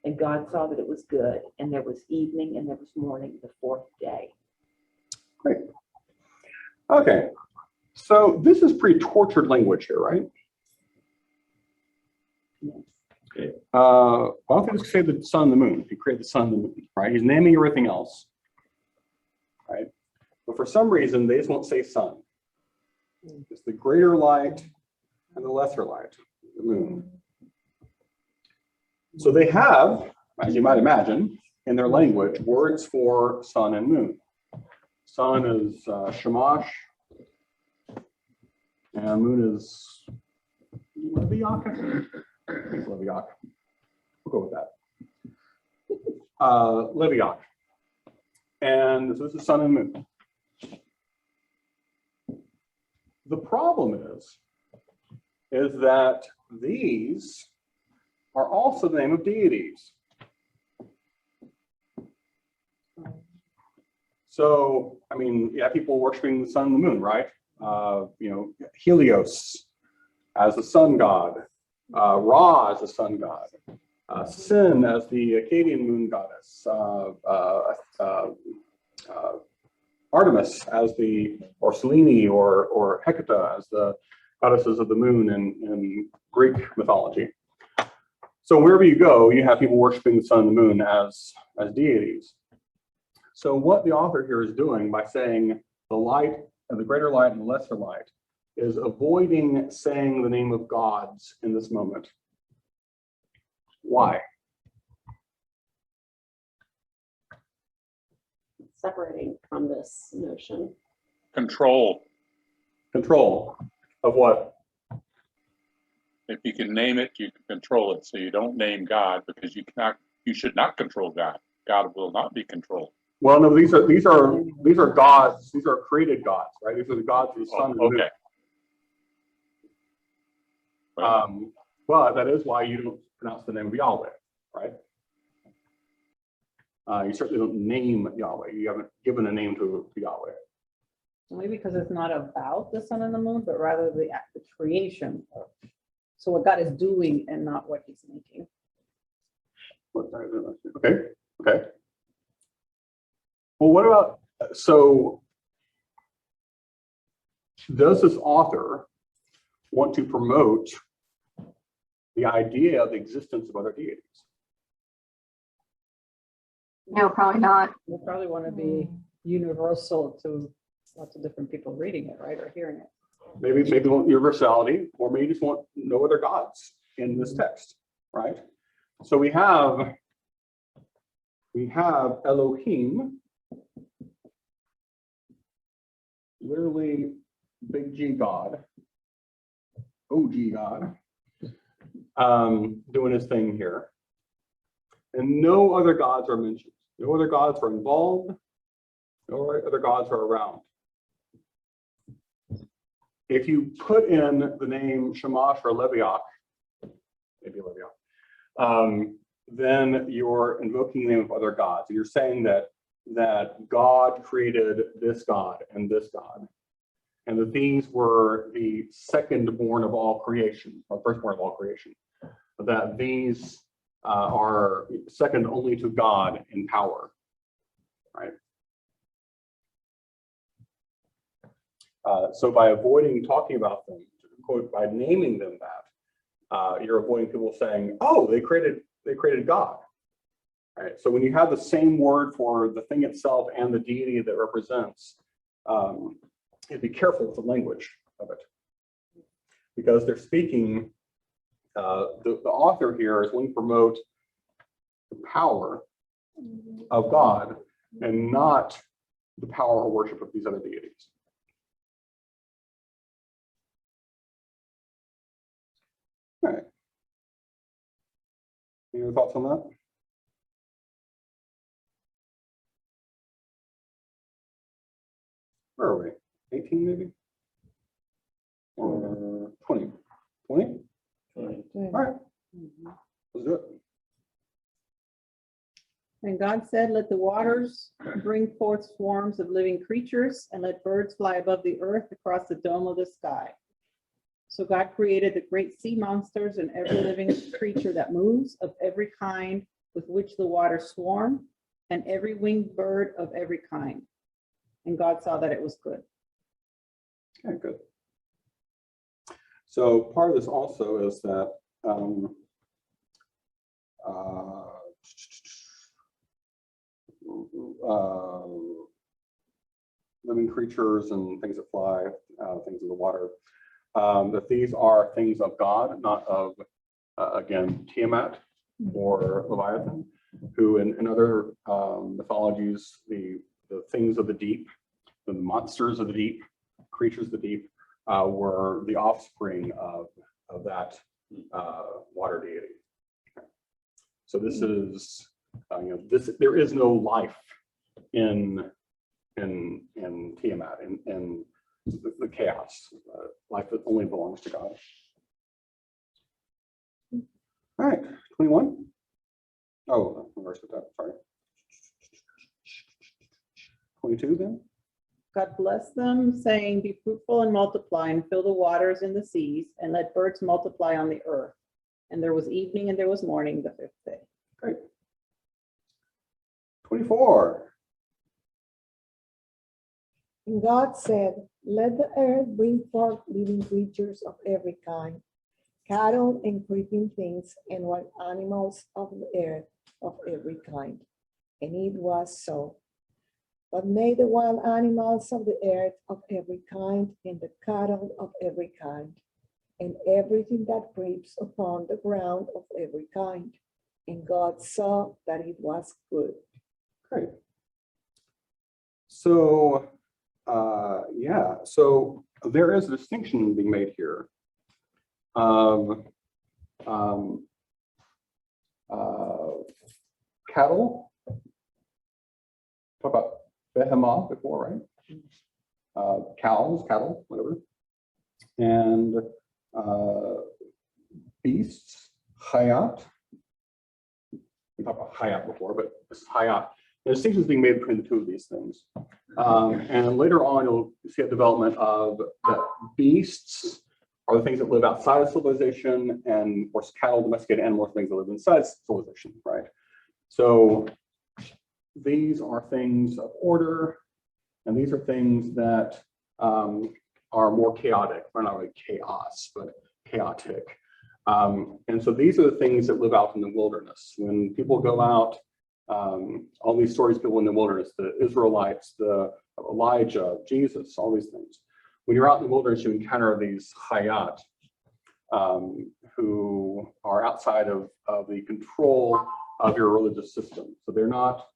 And God saw that it was good, and there was evening and there was morning, the fourth day. Great. Okay. So this is pretty tortured language here, right? Yes. Why don't we just say the sun and the moon? He created the sun and the moon, right? He's naming everything else, right? But for some reason, they just won't say sun. It's the greater light and the lesser light, the moon. So they have, as you might imagine, in their language, words for sun and moon. Sun is Shamash, and moon is Leviathan. Leviathan. We'll go with that. Leviathan. And so this is sun and moon. The problem is that these are also the name of deities. So, I mean, yeah, people worshiping the sun and the moon, right? Helios as the sun god, Ra as the sun god, Sin as the Akkadian moon goddess, Artemis as or Selene or Hecate as the goddesses of the moon in Greek mythology. So wherever you go, you have people worshiping the sun and the moon as deities. So what the author here is doing by saying the light and the greater light and the lesser light is avoiding saying the name of gods in this moment. Why? Separating from this notion. Control. Control of what? If you can name it, you can control it. So you don't name God because you should not control God. God will not be controlled. Well, no, these are gods. These are created gods, right? These are the gods of the sun and the moon. Okay. Well, that is why you don't pronounce the name of Yahweh, right? You certainly don't name Yahweh. You haven't given a name to Yahweh. Maybe because it's not about the sun and the moon, but rather the act of creation. So what God is doing and not what he's making. Okay, okay. Well, what about, so does this author want to promote the idea of the existence of other deities? No, probably not. We probably want to be universal to lots of different people reading it, right, or hearing it. Maybe we want universality, or maybe just want no other gods in this text, right? So we have Elohim, literally big G God, OG God, doing his thing here. And no other gods are mentioned. No other gods are involved. No other gods are around. If you put in the name Shamash or Leviach, maybe Leviach, then you're invoking the name of other gods. And you're saying that God created this God and this God. And that these were the second born of all creation, or firstborn of all creation. That these are second only to God in power, right? So by avoiding talking about them, quote, by naming them that, you're avoiding people saying, "Oh, they created God." Right. So when you have the same word for the thing itself and the deity that represents, be careful with the language of it, because they're speaking. The author here is going to promote the power of God and not the power or worship of these other deities. All right. Any other thoughts on that? Where are we? 18 maybe? Or 20? 20? All right. Let's do it. And God said, let the waters bring forth swarms of living creatures, and let birds fly above the earth across the dome of the sky. So God created the great sea monsters and every living creature that moves, of every kind with which the waters swarm, and every winged bird of every kind. And God saw that it was good. Okay, good. So part of this also is that living creatures and things that fly, things in the water, that these are things of God, not of, again, Tiamat or Leviathan, who in other mythologies, the things of the deep, the monsters of the deep, creatures of the deep, were the offspring of that water deity. So this is, there is no life in Tiamat, in the chaos, life that only belongs to God. All right, 21. Oh, reverse it up, sorry. 22 then. God blessed them, saying, be fruitful and multiply, and fill the waters in the seas, and let birds multiply on the earth. And there was evening and there was morning the fifth day. Great. 24. And God said, let the earth bring forth living creatures of every kind, cattle and creeping things, and wild animals of the earth of every kind. And it was so. God made the wild animals of the earth of every kind, and the cattle of every kind, and everything that creeps upon the ground of every kind. And God saw that it was good. Great. So, so there is a distinction being made here of cattle. Talk about behemoth before, right? Cows, cattle, whatever. And beasts, hayat. We talked about hayat before, but this is hayat. A distinction is being made between the two of these things. And later on, you'll see a development of that beasts are the things that live outside of civilization, and of course, cattle, domesticated animals, things that live inside civilization, right? So these are things of order, and these are things that are more chaotic. They're not really chaos, but chaotic. And so these are the things that live out in the wilderness. When people go out, all these stories, people in the wilderness, the Israelites, the Elijah, Jesus, all these things. When you're out in the wilderness, you encounter these hayat who are outside of the control of your religious system. So they're not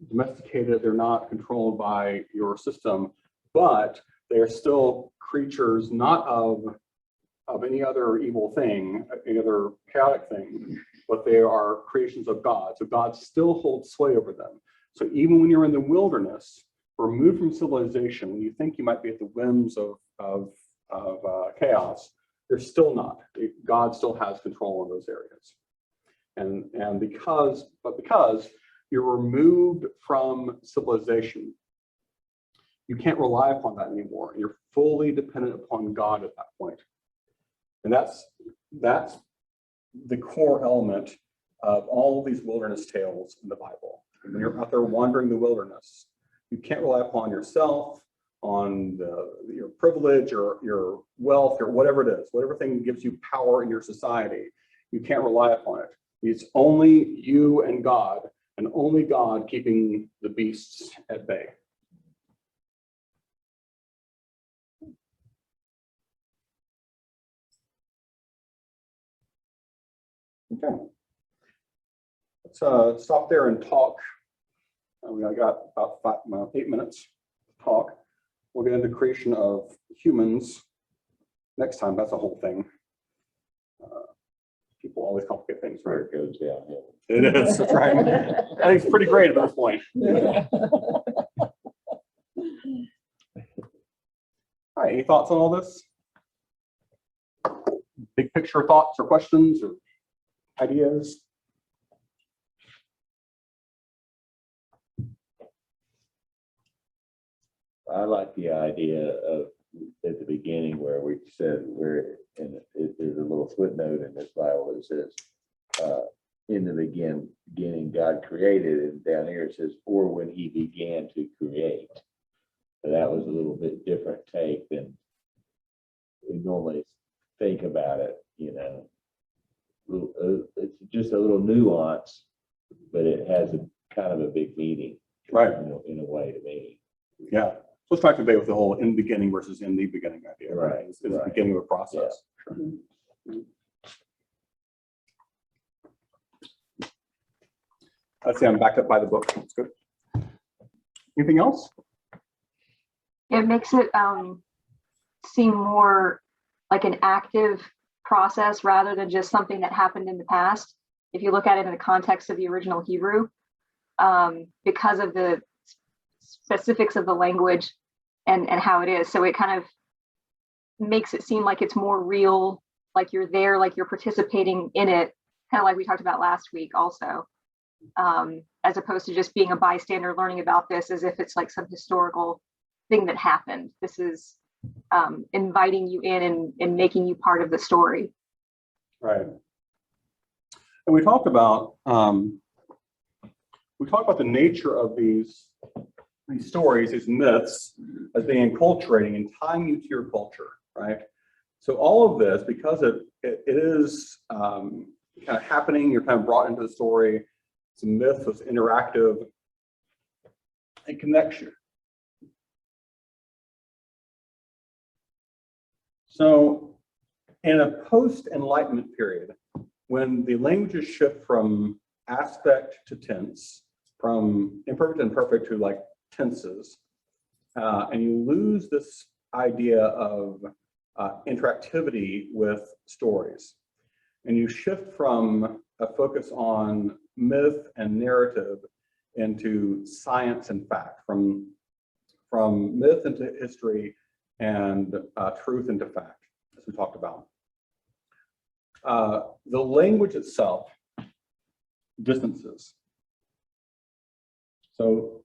domesticated, they're not controlled by your system, but they're still creatures not of any other evil thing, any other chaotic thing, but they are creations of God. So God still holds sway over them. So even when you're in the wilderness, removed from civilization, when you think you might be at the whims of chaos, you're still not. God still has control in those areas. And because you're removed from civilization, you can't rely upon that anymore. You're fully dependent upon God at that point. And that's the core element of all of these wilderness tales in the Bible. When you're out there wandering the wilderness, you can't rely upon yourself, on your privilege or your wealth or whatever it is, whatever thing gives you power in your society. You can't rely upon it. It's only you and God, and only God keeping the beasts at bay. Okay. Let's stop there and talk. I got about 8 minutes to talk. We'll get into creation of humans next time. That's a whole thing. People always complicate things, right? Where it goes downhill. It is, that's right. I think it's pretty great at this point. All right, any thoughts on all this? Big picture thoughts or questions or ideas? I like the idea of at the beginning where we said there's a little footnote in this Bible that says, in the beginning God created, and down here it says, or when he began to create. So that was a little bit different take than we normally think about it, you know. It's just a little nuance, but it has a kind of a big meaning, Right. In a way to me. Yeah. So let's talk today with the whole in the beginning versus in the beginning idea, right? Right, It's the right. beginning of a process. Yeah. Sure. Let's see, I'm backed up by the book. That's good. Anything else? It makes it seem more like an active process rather than just something that happened in the past. If you look at it in the context of the original Hebrew, because of the specifics of the language and how it is. So it kind of makes it seem like it's more real, like you're there, like you're participating in it, kind of like we talked about last week also, as opposed to just being a bystander learning about this as if it's like some historical thing that happened. This is inviting you in and making you part of the story. Right. And we talked about the nature of these stories, these myths, as being enculturating and tying you to your culture, right? So all of this, because it is kind of happening, you're kind of brought into the story. It's a myth, it's interactive, and connection. So in a post-Enlightenment period, when the languages shift from aspect to tense, from imperfect and perfect to like tenses, and you lose this idea of interactivity with stories, and you shift from a focus on myth and narrative into science and fact, from myth into history and truth into fact, as we talked about. The language itself distances. So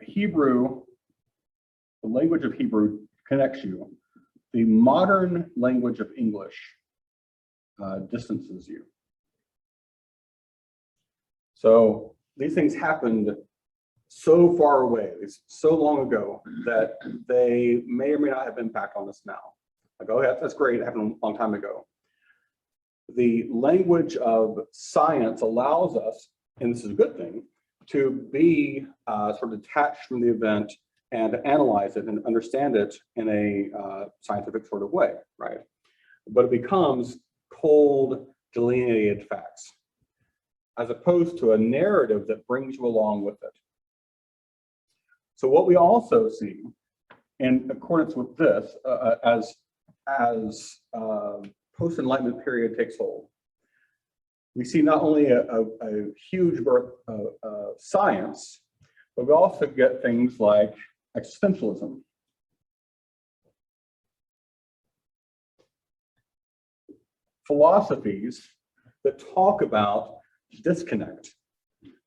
Hebrew, the language of Hebrew connects you. The modern language of English distances you. So these things happened so far away, it's so long ago that they may or may not have impact on us now. Like, oh, yeah, that's great, it happened a long time ago. The language of science allows us, and this is a good thing, to be sort of detached from the event and analyze it and understand it in a scientific sort of way, right? But it becomes cold, delineated facts, as opposed to a narrative that brings you along with it. So what we also see, in accordance with this, as post-Enlightenment period takes hold, we see not only a huge birth of science, but we also get things like existentialism. Philosophies that talk about disconnect,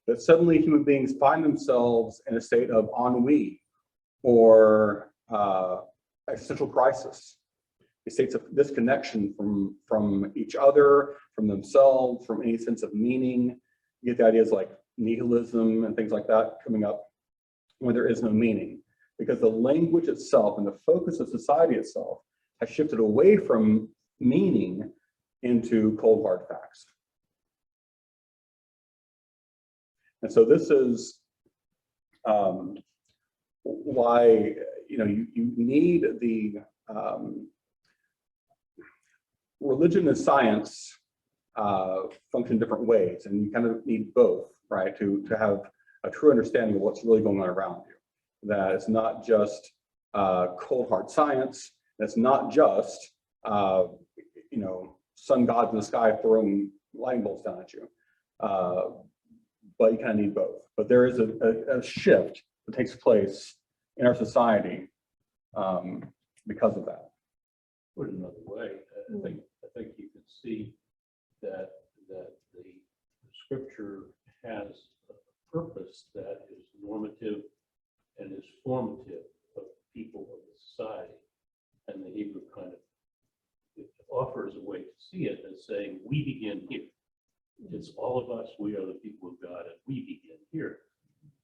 that suddenly human beings find themselves in a state of ennui or existential crisis, states of disconnection from each other, from themselves, from any sense of meaning. You get the ideas like nihilism and things like that coming up where there is no meaning, because the language itself and the focus of society itself has shifted away from meaning into cold hard facts. And so this is why you need the religion and science function different ways, and you kind of need both, right, to have a true understanding of what's really going on around you. That it's not just cold hard science. That's not just sun gods in the sky throwing lightning bolts down at you. But you kind of need both. But there is a shift that takes place in our society because of that. Put it another way, I think you can see that the scripture has a purpose that is normative and is formative of people of the society. And the Hebrew kind of offers a way to see it as saying, we begin here. It's all of us, we are the people of God, and we begin here.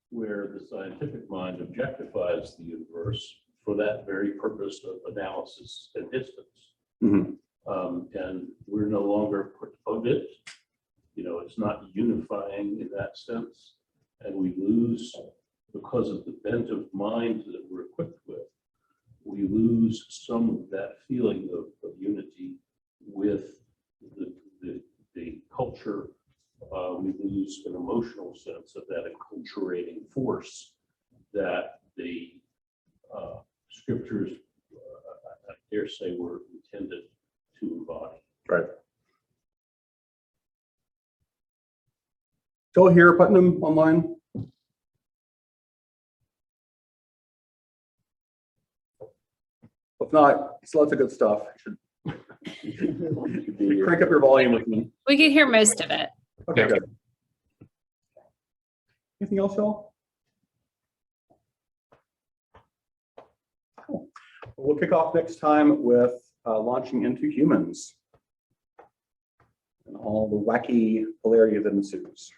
Where the scientific mind objectifies the universe for that very purpose of analysis and distance. Mm-hmm. And we're no longer put of it. It's not unifying in that sense. And we lose, because of the bent of mind that we're equipped with, we lose some of that feeling of unity with the culture. We lose an emotional sense of that acculturating force that the scriptures, I dare say, were intended to embody. Right. Still here, Putnam, online? If not, it's lots of good stuff. You should crank up your volume with me. We could hear most of it. Okay, good. Anything else, y'all? Cool. We'll kick off next time with launching into humans and all the wacky polarity that ensues.